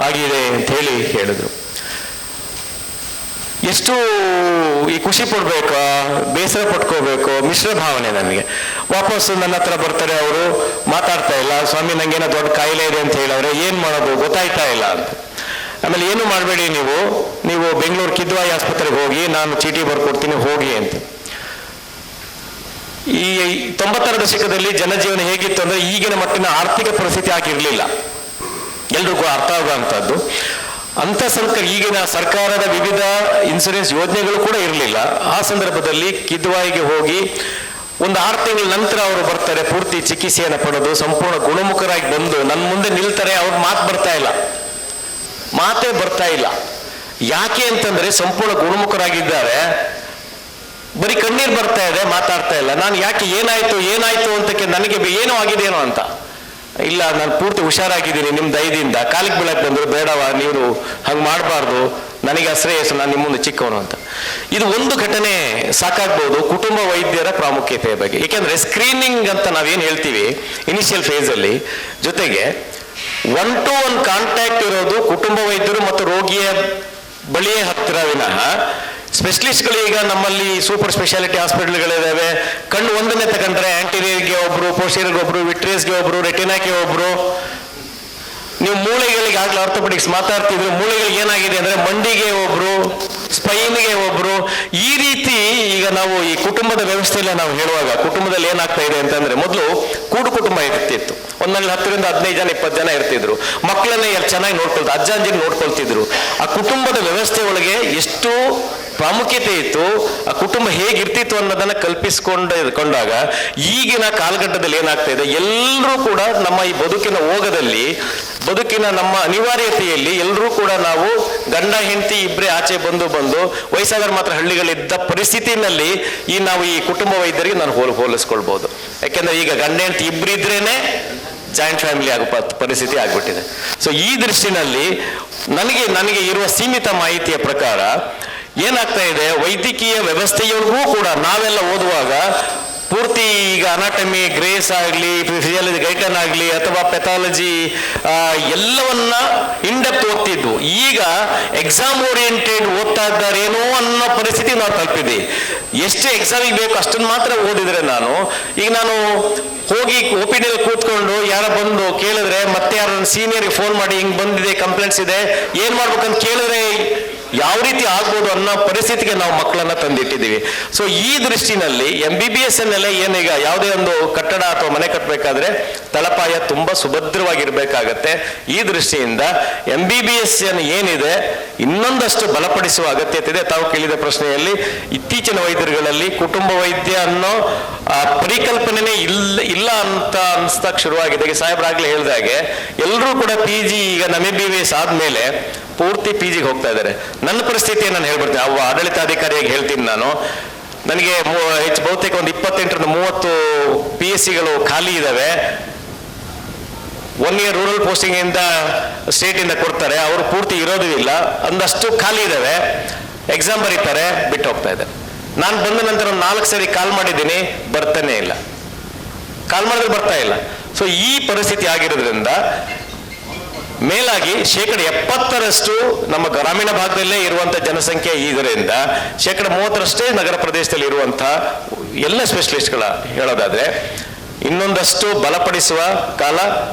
ಆಗಿದೆ ಅಂತ ಹೇಳಿ ಹೇಳಿದ್ರು. ಎಷ್ಟು ಈ ಖುಷಿ ಪಡ್ಬೇಕಾ, ಬೇಸರ ಪಟ್ಕೋಬೇಕು, ಮಿಶ್ರ ಭಾವನೆ ನನಗೆ. ವಾಪಸ್ಸು ನನ್ನ ಹತ್ರ ಬರ್ತಾರೆ, ಅವರು ಮಾತಾಡ್ತಾ ಇಲ್ಲ, ಸ್ವಾಮಿ ನಂಗೇನೋ ದೊಡ್ಡ ಕಾಯಿಲೆ ಇದೆ ಅಂತ ಹೇಳವ್ರೆ, ಏನು ಮಾಡೋದು ಗೊತ್ತಾಯ್ತಾ ಇಲ್ಲ ಅಂತ. ಆಮೇಲೆ ಏನು ಮಾಡಬೇಡಿ, ನೀವು ಬೆಂಗಳೂರು ಕಿದ್ವಾಯಿ ಆಸ್ಪತ್ರೆಗೆ ಹೋಗಿ, ನಾನು ಚೀಟಿ ಬರ್ಕೊಡ್ತೀನಿ ಹೋಗಿ ಅಂತ. ಈ 90ರ ದಶಕದಲ್ಲಿ ಜನಜೀವನ ಹೇಗಿತ್ತು ಅಂದರೆ, ಈಗಿನ ಮಟ್ಟಿನ ಆರ್ಥಿಕ ಪರಿಸ್ಥಿತಿ ಆಗಿರಲಿಲ್ಲ, ಎಲ್ರಿಗೂ ಅರ್ಥ ಆಗುವಂಥದ್ದು. ಅಂಥ ಈಗಿನ ಸರ್ಕಾರದ ವಿವಿಧ ಇನ್ಸೂರೆನ್ಸ್ ಯೋಜನೆಗಳು ಕೂಡ ಇರಲಿಲ್ಲ. ಆ ಸಂದರ್ಭದಲ್ಲಿ ಕಿದ್ವಾಯಿಗೆ ಹೋಗಿ ಒಂದು 6 ತಿಂಗಳ ನಂತರ ಅವರು ಬರ್ತಾರೆ, ಪೂರ್ತಿ ಚಿಕಿತ್ಸೆಯನ್ನು ಪಡೆದು ಸಂಪೂರ್ಣ ಗುಣಮುಖರಾಗಿ ಬಂದು ನನ್ನ ಮುಂದೆ ನಿಲ್ತಾರೆ. ಅವ್ರ ಮಾತೇ ಬರ್ತಾ ಇಲ್ಲ. ಯಾಕೆ ಅಂತಂದ್ರೆ ಸಂಪೂರ್ಣ ಗುಣಮುಖರಾಗಿದ್ದಾರೆ, ಬರೀ ಕಣ್ಣೀರು ಬರ್ತಾ ಇದೆ, ಮಾತಾಡ್ತಾ ಇಲ್ಲ. ನಾನು ಯಾಕೆ ಏನಾಯ್ತು ಅಂತಕ್ಕೆ ನನಗೆ ಏನೋ ಆಗಿದೇನೋ ಅಂತ. ಇಲ್ಲ, ನಾನು ಪೂರ್ತಿ ಹುಷಾರಾಗಿದ್ದೀನಿ ನಿಮ್ಮ ದಯದಿಂದ, ಕಾಲಿಗೆ ಬೀಳಕ್ಕೆ ಬಂದರು, ಬೇಡವಾ ನೀವು ಹಂಗೆ ಮಾಡಬಾರ್ದು, ನನಗೆ ಅಶ್ರೇಯಸ್ಸು, ನಾನು ನಿಮ್ಮ ಮುಂದೆ ಚಿಕ್ಕವನು ಅಂತ. ಇದು ಒಂದು ಘಟನೆ ಸಾಕಾಗ್ಬೋದು ಕುಟುಂಬ ವೈದ್ಯರ ಪ್ರಾಮುಖ್ಯತೆಯ ಬಗ್ಗೆ. ಏಕೆಂದರೆ ಸ್ಕ್ರೀನಿಂಗ್ ಅಂತ ನಾವೇನು ಹೇಳ್ತೀವಿ ಇನಿಷಿಯಲ್ ಫೇಸಲ್ಲಿ, ಜೊತೆಗೆ 1-to-1 ಕಾಂಟ್ಯಾಕ್ಟ್ ಇರೋದು ಕುಟುಂಬ ವೈದ್ಯರು ಮತ್ತು ರೋಗಿಯ ಬಳಿಯೇ ಹತ್ತಿರ ವಿನಃ ಸ್ಪೆಷಲಿಸ್ಟ್ಗಳು ಈಗ ನಮ್ಮಲ್ಲಿ ಸೂಪರ್ ಸ್ಪೆಷಾಲಿಟಿ ಹಾಸ್ಪಿಟಲ್ಗಳಿದ್ದಾವೆ. ಕಣ್ಣು ಒಂದನ್ನೇ ತಗೊಂಡ್ರೆ ಆಂಟೀರಿಯರ್ಗೆ ಒಬ್ರು, ಪೋಸ್ಟೀರಿಯರ್ಗೆ ಒಬ್ರು, ವಿಟ್ರಿಯಸ್ಗೆ ಒಬ್ರು, ರೆಟಿನಾಕ್ಕೆ ಒಬ್ರು. ನೀವು ಮೂಳೆಗಳಿಗೆ ಆಗ್ಲೂ ಆರ್ಥೋಪೆಡಿಕ್ಸ್ ಮಾತಾಡ್ತಿದ್ರು, ಮೂಳೆಗಳಿಗೆ ಏನಾಗಿದೆ ಅಂದ್ರೆ ಮಂಡಿಗೆ ಒಬ್ರು, ಸ್ಪೈನ್ಗೆ ಒಬ್ರು. ಈ ರೀತಿ ಈಗ ನಾವು ಈ ಕುಟುಂಬದ ವ್ಯವಸ್ಥೆಯಲ್ಲ ನಾವು ಹೇಳುವಾಗ ಕುಟುಂಬದಲ್ಲಿ ಏನಾಗ್ತಾ ಇದೆ ಅಂತಂದ್ರೆ, ಮೊದಲು ಕೂಡು ಕುಟುಂಬ ಇರ್ತಿತ್ತು, ಒಂದಲ್ಲಿ 10ರಿಂದ 15 ಜನ 20 ಜನ ಇರ್ತಿದ್ರು, ಮಕ್ಕಳನ್ನೇ ಚೆನ್ನಾಗಿ ನೋಡ್ಕೊಳ್ತಾ ಅಜ್ಜಂಜಿಗೆ ನೋಡ್ಕೊಳ್ತಿದ್ರು. ಆ ಕುಟುಂಬದ ವ್ಯವಸ್ಥೆ ಒಳಗೆ ಎಷ್ಟು ಪ್ರಾಮುಖ್ಯತೆ ಇತ್ತು, ಆ ಕುಟುಂಬ ಹೇಗಿರ್ತಿತ್ತು ಅನ್ನೋದನ್ನ ಕಲ್ಪಿಸಿಕೊಂಡಾಗ ಈಗಿನ ಕಾಲಘಟ್ಟದಲ್ಲಿ ಏನಾಗ್ತಾ ಇದೆ, ಎಲ್ಲರೂ ಕೂಡ ನಮ್ಮ ಈ ಬದುಕಿನ ಓಗದಲ್ಲಿ, ಬದುಕಿನ ನಮ್ಮ ಅನಿವಾರ್ಯತೆಯಲ್ಲಿ ಎಲ್ಲರೂ ಕೂಡ ನಾವು ಗಂಡ ಹೆಂಡತಿ ಇಬ್ಬರೇ ಆಚೆ ಬಂದು ವಯಸ್ಸಾದವ್ರು ಮಾತ್ರ ಹಳ್ಳಿಗಳಿದ್ದ ಪರಿಸ್ಥಿತಿನಲ್ಲಿ ನಾವು ಈ ಕುಟುಂಬ ವೈದ್ಯರಿಗೆ ನಾನು ಹೋಲಿಸ್ಕೊಳ್ಬಹುದು. ಯಾಕೆಂದ್ರೆ ಈಗ ಗಂಡ ಹೆಂಡತಿ ಇಬ್ಬರಿದ್ರೇನೆ ಜಾಯಿಂಟ್ ಫ್ಯಾಮಿಲಿ ಆಗೋ ಪರಿಸ್ಥಿತಿ ಆಗ್ಬಿಟ್ಟಿದೆ. ಸೊ ಈ ದೃಷ್ಟಿನಲ್ಲಿ ನನಗೆ ಇರುವ ಸೀಮಿತ ಮಾಹಿತಿಯ ಪ್ರಕಾರ ಏನಾಗ್ತಾ ಇದೆ, ವೈದ್ಯಕೀಯ ವ್ಯವಸ್ಥೆಯೊಳಗೂ ಕೂಡ ನಾವೆಲ್ಲ ಓದುವಾಗ ಪೂರ್ತಿ ಈಗ ಅನಾಟಮಿ ಗ್ರೇಸ್ ಆಗಲಿ, ಫಿಸಿಯಾಲಜಿ ಗೈಟನ್ ಆಗಲಿ, ಅಥವಾ ಪೆಥಾಲಜಿ ಎಲ್ಲವನ್ನ ಇನ್ಡೆಪ್ತ್ ಓದ್ತಿದ್ವು. ಈಗ ಎಕ್ಸಾಮ್ ಓರಿಯೆಂಟೆಡ್ ಓದ್ತಾ ಇದ್ದಾರೇನೋ ಅನ್ನೋ ಪರಿಸ್ಥಿತಿ ನಾವು ತಲುಪಿದ್ವಿ. ಎಷ್ಟು ಎಕ್ಸಾಮಿಗೆ ಬೇಕು ಅಷ್ಟನ್ನು ಮಾತ್ರ ಓದಿದ್ರೆ ನಾನು ಹೋಗಿ ಒಪಿಡಿಯಲ್ಲಿ ಕೂತ್ಕೊಂಡು ಯಾರ ಬಂದು ಕೇಳಿದ್ರೆ, ಮತ್ತೆ ಯಾರ ಸೀನಿಯರ್ಗೆ ಫೋನ್ ಮಾಡಿ ಹಿಂಗೆ ಬಂದಿದೆ, ಕಂಪ್ಲೇಂಟ್ಸ್ ಇದೆ, ಏನು ಮಾಡ್ಬೇಕಂತ ಕೇಳಿದ್ರೆ ಯಾವ ರೀತಿ ಆಗ್ಬೋದು ಅನ್ನೋ ಪರಿಸ್ಥಿತಿಗೆ ನಾವು ಮಕ್ಕಳನ್ನ ತಂದಿಟ್ಟಿದ್ದೀವಿ. ಸೊ ಈ ದೃಷ್ಟಿನಲ್ಲಿ MBBS ಅನ್ನೆಲ್ಲ ಏನೀಗ ಯಾವುದೇ ಒಂದು ಕಟ್ಟಡ ಅಥವಾ ಮನೆ ಕಟ್ಟಬೇಕಾದ್ರೆ ತಳಪಾಯ ತುಂಬಾ ಸುಭದ್ರವಾಗಿರ್ಬೇಕಾಗತ್ತೆ. ಈ ದೃಷ್ಟಿಯಿಂದ MBBS ಏನಿದೆ ಇನ್ನೊಂದಷ್ಟು ಬಲಪಡಿಸುವ ಅಗತ್ಯತೆ ಇದೆ. ತಾವು ಕೇಳಿದ ಪ್ರಶ್ನೆಯಲ್ಲಿ ಇತ್ತೀಚಿನ ವೈದ್ಯರುಗಳಲ್ಲಿ ಕುಟುಂಬ ವೈದ್ಯ ಅನ್ನೋ ಪರಿಕಲ್ಪನೆ ಇಲ್ಲ ಅಂತ ಅನ್ಸ್ದಾಗ ಶುರುವಾಗಿದೆ. ಸಾಹೇಬ್ರಾಗ್ಲೇ ಹೇಳಿದಾಗೆ ಎಲ್ಲರೂ ಕೂಡ PG ಈಗ MBBS ಆದ್ಮೇಲೆ ಪೂರ್ತಿ PGಗೆ ಹೋಗ್ತಾ ಇದ್ದಾರೆ. ನನ್ನ ಪರಿಸ್ಥಿತಿ ನಾನು ಹೇಳ್ಬಿಡ್ತೀನಿ, ಆಡಳಿತಾಧಿಕಾರಿಯಾಗಿ ಹೇಳ್ತೀನಿ ನಾನು. ನನಗೆ ಬಹುತೇಕ ಒಂದು 28ರಿಂದ 30 PSCಗಳು ಖಾಲಿ ಇದ್ದಾವೆ. 1 year ರೂರಲ್ ಪೋಸ್ಟಿಂಗ್ ಇಂದ ಸ್ಟೇಟ್ ಇಂದ ಕೊಡ್ತಾರೆ, ಅವರು ಪೂರ್ತಿ ಇರೋದು ಇಲ್ಲ, ಒಂದಷ್ಟು ಖಾಲಿ ಇದ್ದಾವೆ. ಎಕ್ಸಾಮ್ ಬರೀತಾರೆ, ಬಿಟ್ಟು ಹೋಗ್ತಾ ಇದ್ದಾರೆ. ನಾನು ಬಂದ ನಂತರ 4 ಸರಿ ಕಾಲ್ ಮಾಡಿದ್ದೀನಿ, ಬರ್ತಾನೆ ಇಲ್ಲ, ಕಾಲ್ ಮಾಡಿದ್ರೆ ಬರ್ತಾ ಇಲ್ಲ. ಸೊ ಈ ಪರಿಸ್ಥಿತಿ ಆಗಿರೋದ್ರಿಂದ ಮೇಲಾಗಿ 70% ನಮ್ಮ ಗ್ರಾಮೀಣ ಭಾಗದಲ್ಲೇ ಇರುವಂಥ ಜನಸಂಖ್ಯೆ ಇದರಿಂದ 30% ನಗರ ಪ್ರದೇಶದಲ್ಲಿ ಇರುವಂಥ ಎಲ್ಲ ಸ್ಪೆಷಲಿಸ್ಟ್ಗಳ ಹೇಳೋದಾದ್ರೆ ಇನ್ನೊಂದಷ್ಟು ಬಲಪಡಿಸುವ ಕಾಲ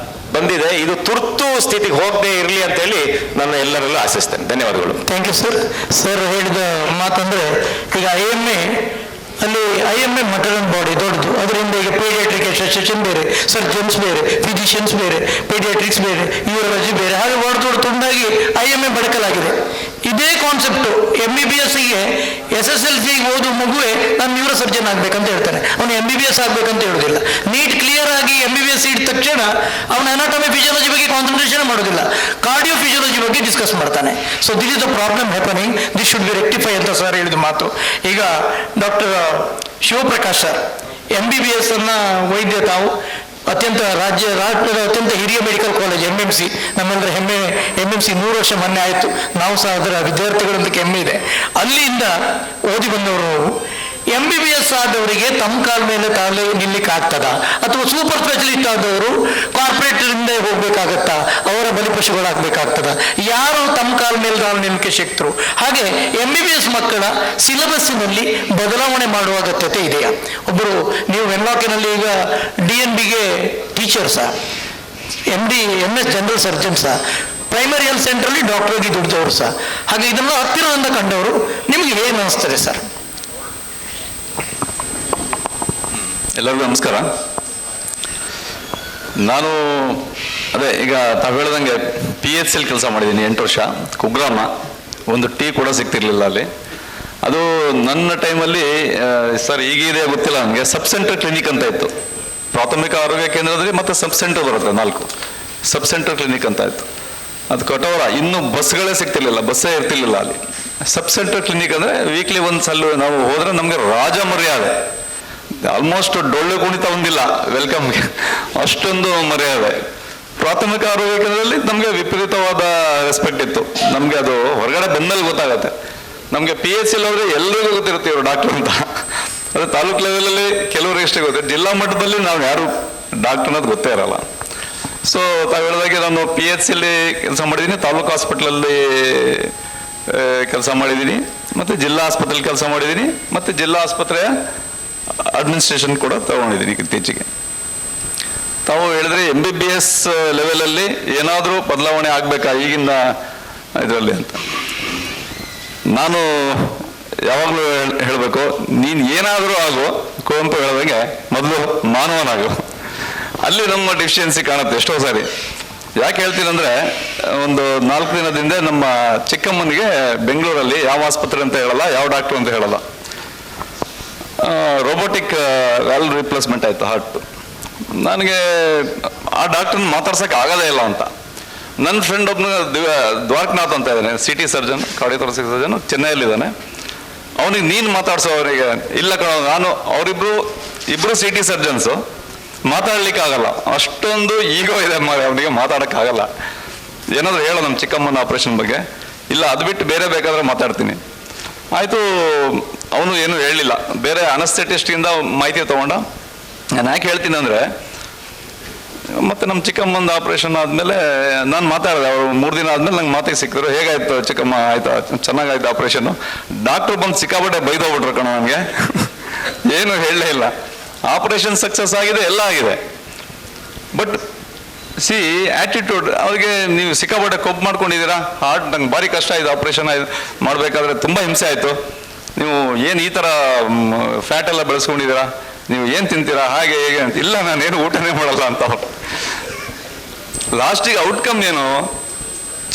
ಬಂದಿದೆ. ಇದು ತುರ್ತು ಸ್ಥಿತಿಗೆ ಹೋಗದೆ ಇರಲಿ ಅಂತೇಳಿ ನಾನು ಎಲ್ಲರಲ್ಲೂ ಆಶಿಸ್ತೇನೆ. ಧನ್ಯವಾದಗಳು. Thank you sir. ಸರ್ ಹೇಳಿದ ಮಾತಂದ್ರೆ ಈಗ IMA ಅಲ್ಲಿ IMA ಮಟರಲ್ ಬಾಡಿ ದೊಡ್ಡದು, ಅದರಿಂದ ಈಗ ಪೀಡಿಯಾಟ್ರಿಕ್ ಸೆಷನ್ ಬೇರೆ, ಸರ್ಜನ್ಸ್ ಬೇರೆ, ಫಿಸಿಷಿಯನ್ಸ್ ಬೇರೆ, ಪೀಡಿಯಾಟ್ರಿಕ್ಸ್ ಬೇರೆ, ಯೂರಾಲಜಿ ಬೇರೆ, ಹಾಗೆ ದೊಡ್ಡ ತುಂಡಾಗಿ IMA ಬಡಕಲಾಗಿದೆ. ಇದೇ ಕಾನ್ಸೆಪ್ಟು MBBSಗೆ SSLC ಓದು ಮಗುವೆ ನಾನು ನ್ಯೂರೋ ಸರ್ಜನ್ ಆಗ್ಬೇಕಂತ ಹೇಳ್ತಾನೆ, ಅವನು MBBS ಆಗ್ಬೇಕಂತ ಹೇಳುದಿಲ್ಲ. ನೀಟ್ ಕ್ಲಿಯರ್ ಆಗಿ MBBS ಇದ್ದ ತಕ್ಷಣ ಅವನ ಅನಾಟಮಿ ಫಿಸಿಯಾಲಜಿ ಬಗ್ಗೆ ಕಾನ್ಸಂಟ್ರೇಷನ್ ಮಾಡೋದಿಲ್ಲ, ಕಾರ್ಡಿಯೋ ಫಿಸಿಯಾಲಜಿ ಬಗ್ಗೆ ಡಿಸ್ಕಸ್ ಮಾಡ್ತಾನೆ. So this is the problem happening, this should be rectify ಅಂತ ಸರ್ ಹೇಳಿದ ಮಾತು. ಈಗ ಡಾಕ್ಟರ್ ಶಿವಪ್ರಕಾಶ್ ಸರ್ MBBS ಅನ್ನ ವೈದ್ಯ, ತಾವು ರಾಜ್ಯದ ಅತ್ಯಂತ ಹಿರಿಯ ಮೆಡಿಕಲ್ ಕಾಲೇಜ್ MMC, ನಮ್ಮೆಲ್ಲರ ಹೆಮ್ಮೆ MMC 100 ವರ್ಷ ಮೊನ್ನೆ ಆಯಿತು, ನಾವು ಸಹ ಅದರ ವಿದ್ಯಾರ್ಥಿಗಳಂತಕ್ಕೆ ಹೆಮ್ಮೆ ಇದೆ. ಅಲ್ಲಿಂದ ಓದಿ ಬಂದವರು MBBS ಆದವರಿಗೆ ತಮ್ಮ ಕಾಲ ಮೇಲೆ ತಾಳೆ ನಿಲ್ಲಿಕ್ಕೆ ಆಗ್ತದ, ಅಥವಾ ಸೂಪರ್ ಸ್ಪೆಷಲಿಸ್ಟ್ ಆದವರು ಕಾರ್ಪೊರೇಟರಿಂದ ಹೋಗ್ಬೇಕಾಗತ್ತಾ, ಅವರ ಬಲಿಪಶುಗಳಾಗಬೇಕಾಗ್ತದ, ಯಾರು ತಮ್ಮ ಕಾಲ ಮೇಲೆ ತಾಳು ನಿಲ್ಲಕ್ಕೆ ಶಕ್ತರು? ಹಾಗೆ MBBS ಮಕ್ಕಳ ಸಿಲೆಬಸ್ಸಿನಲ್ಲಿ ಬದಲಾವಣೆ ಮಾಡುವ ಅಗತ್ಯತೆ ಇದೆಯಾ? ಒಬ್ಬರು ನೀವು ವೆನ್ಲಾಕಿನಲ್ಲಿ ಈಗ DNBಗೆ teachers, MD MS general surgeons, primary health ಸೆಂಟ್ರಲ್ಲಿ ಡಾಕ್ಟರ್ ಆಗಿ ದುಡಿದವರು ಸಹ, ಹಾಗೆ ಇದೆಲ್ಲ ಹತ್ತಿರದಿಂದ ಕಂಡವರು, ನಿಮಗೆ ಏನು ಅನಿಸ್ತದೆ ಸರ್? ಎಲ್ಲರಿಗೂ ನಮಸ್ಕಾರ. ನಾನು ಅದೇ ಈಗ ತಾವು ಹೇಳ್ದಂಗೆ PHCL ಕೆಲಸ ಮಾಡಿದ್ದೀನಿ 8 ವರ್ಷ, ಕುಗ್ರಾಮ. ಒಂದು ಟೀ ಕೂಡ ಸಿಗ್ತಿರ್ಲಿಲ್ಲ ಅಲ್ಲಿ. ಅದು ನನ್ನ ಟೈಮಲ್ಲಿ ಸರ್ ಈಗಿದೆ ಗೊತ್ತಿಲ್ಲ ನನಗೆ, ಸಬ್ ಸೆಂಟರ್ ಕ್ಲಿನಿಕ್ ಅಂತ ಇತ್ತು. ಪ್ರಾಥಮಿಕ ಆರೋಗ್ಯ ಕೇಂದ್ರದಲ್ಲಿ ಮತ್ತೆ ಸಬ್ ಸೆಂಟರ್ ಬರುತ್ತೆ 4 ಸಬ್ ಸೆಂಟರ್ ಕ್ಲಿನಿಕ್ ಅಂತ ಇತ್ತು. ಅದು ಕಟೋರ, ಇನ್ನೂ ಬಸ್ಗಳೇ ಸಿಗ್ತಿರ್ಲಿಲ್ಲ, ಬಸ್ಸೇ ಇರ್ತಿರ್ಲಿಲ್ಲ ಅಲ್ಲಿ. ಸಬ್ ಸೆಂಟರ್ ಕ್ಲಿನಿಕ್ ಅಂದರೆ ವೀಕ್ಲಿ ಒಂದು ಸಲ ನಾವು ಹೋದರೆ ನಮಗೆ ರಾಜ ಮರ್ಯಾದೆ, ಆಲ್ಮೋಸ್ಟ್ ಡೊಳ್ಳು ಕುಣಿತ ಹೊಂದಿಲ್ಲ ವೆಲ್ಕಮ್ಗೆ, ಅಷ್ಟೊಂದು ಮರ್ಯಾದೆ. ಪ್ರಾಥಮಿಕ ಆರೋಗ್ಯ ಕೇಂದ್ರದಲ್ಲಿ ನಮಗೆ ವಿಪರೀತವಾದ ರೆಸ್ಪೆಕ್ಟ್ ಇತ್ತು. ನಮಗೆ ಅದು ಹೊರಗಡೆ ಬಂದಲ್ಲಿ ಗೊತ್ತಾಗತ್ತೆ. ನಮಗೆ PHCL ಹೋದ್ರೆ ಎಲ್ಲರಿಗೂ ಗೊತ್ತಿರುತ್ತೆ ಇವರು ಡಾಕ್ಟರ್ ಅಂತ. ಅದು ತಾಲೂಕು ಲೆವೆಲಲ್ಲಿ ಕೆಲವರಿಗೆ ಇಷ್ಟೇ ಗೊತ್ತಿರುತ್ತೆ, ಜಿಲ್ಲಾ ಮಟ್ಟದಲ್ಲಿ ನಾವು ಯಾರು ಡಾಕ್ಟರ್ ಅನ್ನೋದು ಗೊತ್ತೇ ಇರಲ್ಲ. ಸೊ ತಾವು ಹೇಳಿದಾಗೆ ನಾನು PHCL ಕೆಲಸ ಮಾಡಿದ್ದೀನಿ, ತಾಲೂಕು ಹಾಸ್ಪಿಟ್ಲಲ್ಲಿ ಕೆಲಸ ಮಾಡಿದ್ದೀನಿ, ಮತ್ತು ಜಿಲ್ಲಾ ಆಸ್ಪತ್ರೆಯಲ್ಲಿ ಕೆಲಸ ಮಾಡಿದ್ದೀನಿ, ಮತ್ತು ಜಿಲ್ಲಾ ಆಸ್ಪತ್ರೆಯ ಅಡ್ಮಿನಿಸ್ಟ್ರೇಷನ್ ಕೂಡ ತಗೊಂಡಿದ್ದೀನಿ ಇತ್ತೀಚೆಗೆ. ತಾವು ಹೇಳಿದ್ರೆ MBBS ಲೆವೆಲಲ್ಲಿ ಏನಾದರೂ ಬದಲಾವಣೆ ಆಗಬೇಕಾ ಈಗಿನ ಇದರಲ್ಲಿ ಅಂತ. ನಾನು ಯಾವಾಗಲೂ ಹೇಳಬೇಕು, ನೀನು ಏನಾದರೂ ಆಗು, ಕುವೆಂಪು ಹೇಳಿದಂಗೆ ಮೊದಲು ಮಾನವನಾಗು. ಅಲ್ಲಿ ನಮ್ಮ ಡಿಫಿಷಿಯನ್ಸಿ ಕಾಣುತ್ತೆ ಎಷ್ಟೋ ಸಾರಿ. ಯಾಕೆ ಹೇಳ್ತೀನಂದ್ರೆ, ಒಂದು 4 ದಿನದಿಂದ ನಮ್ಮ ಚಿಕ್ಕಮ್ಮನಿಗೆ ಬೆಂಗಳೂರಲ್ಲಿ ಯಾವ ಆಸ್ಪತ್ರೆ ಅಂತ ಹೇಳಲ್ಲ, ಯಾವ ಡಾಕ್ಟ್ರು ಅಂತ ಹೇಳಲ್ಲ, ರೋಬೋಟಿಕ್ ವ್ಯಾಲ್ವ್ ರಿಪ್ಲೇಸ್ಮೆಂಟ್ ಆಯಿತು ಹಾರ್ಟ್. ನನಗೆ ಆ ಡಾಕ್ಟ್ರನ್ನ ಮಾತಾಡ್ಸೋಕೆ ಆಗೋದೇ ಇಲ್ಲ ಅಂತ. ನನ್ನ ಫ್ರೆಂಡ್ ಒಬ್ಬನ ದ್ವಾರಕನಾಥ್ ಅಂತ ಇದ್ದಾನೆ, CT ಸರ್ಜನ್, ಕಾರ್ಡಿಯೋಥೊರಾಸಿಕ್ ಸರ್ಜನ್, ಚೆನ್ನೈಯಲ್ಲಿದ್ದಾನೆ. ಅವನಿಗೆ ನೀನು ಮಾತಾಡ್ಸೋ, ಅವನಿಗೆ ಇಲ್ಲ ಕಣ, ನಾನು ಇಬ್ಬರು CT ಸರ್ಜನ್ಸು, ಮಾತಾಡ್ಲಿಕ್ಕೆ ಆಗಲ್ಲ, ಅಷ್ಟೊಂದು ಈಗೋ ಇದೆ ಅವನಿಗೆ, ಮಾತಾಡೋಕ್ಕಾಗಲ್ಲ. ಏನಾದರೂ ಹೇಳೋ ನಮ್ಮ ಚಿಕ್ಕಮ್ಮನ ಆಪ್ರೇಷನ್ ಬಗ್ಗೆ, ಇಲ್ಲ ಅದು ಬಿಟ್ಟು ಬೇರೆ ಬೇಕಾದ್ರೆ ಮಾತಾಡ್ತೀನಿ. ಆಯಿತು, ಅವನು ಏನು ಹೇಳಲಿಲ್ಲ, ಬೇರೆ ಅನಸ್ಥೆಟಿಸ್ಟಿಂದ ಮಾಹಿತಿ ತೊಗೊಂಡ. ನಾನು ಯಾಕೆ ಹೇಳ್ತೀನಿ ಅಂದರೆ, ಮತ್ತು ನಮ್ಮ ಚಿಕ್ಕಮ್ಮಂದು ಆಪ್ರೇಷನ್ ಆದಮೇಲೆ ನಾನು ಮಾತಾಡಿದೆ, ಅವರು 3 ದಿನ ಆದಮೇಲೆ ನಂಗೆ ಮಾತಿಗೆ ಸಿಕ್ಕಿದ್ರು, ಹೇಗಾಯ್ತು ಚಿಕ್ಕಮ್ಮ, ಆಯ್ತಾ ಚೆನ್ನಾಗಾಯ್ತು ಆಪ್ರೇಷನ್ನು. ಡಾಕ್ಟ್ರು ಬಂದು ಸಿಕ್ಕಾಪಟ್ಟೆ ಬೈದೋಗ್ಬಿಟ್ರು ಕಣ ನನಗೆ, ಏನು ಹೇಳಲೇ ಇಲ್ಲ. ಆಪ್ರೇಷನ್ ಸಕ್ಸಸ್ ಆಗಿದೆ, ಎಲ್ಲ ಆಗಿದೆ, ಬಟ್ ಸಿ ಆ್ಯಟಿಟ್ಯೂಡ್ ಅವ್ರಿಗೆ, ನೀವು ಸಿಕ್ಕಾಪಟ್ಟೆ ಕೊಬ್ಬು ಮಾಡ್ಕೊಂಡಿದ್ದೀರಾ, ಹಾರ್ಟ್ ನಂಗೆ ಭಾರಿ ಕಷ್ಟ ಆಯಿತು, ಆಪ್ರೇಷನ್ ಮಾಡಬೇಕಾದ್ರೆ ತುಂಬ ಹಿಂಸೆ ಆಯಿತು, ನೀವು ಏನು ಈ ಥರ ಫ್ಯಾಟ್ ಎಲ್ಲ ಬೆಳೆಸ್ಕೊಂಡಿದ್ದೀರಾ, ನೀವು ಏನು ತಿಂತೀರಾ, ಹಾಗೆ ಹೇಗೆ ಅಂತ. ಇಲ್ಲ, ನಾನೇನು ಊಟನೇ ಮಾಡಲ್ಲ ಅಂತ. ಲಾಸ್ಟಿಗೆ ಔಟ್ಕಮ್ ಏನು,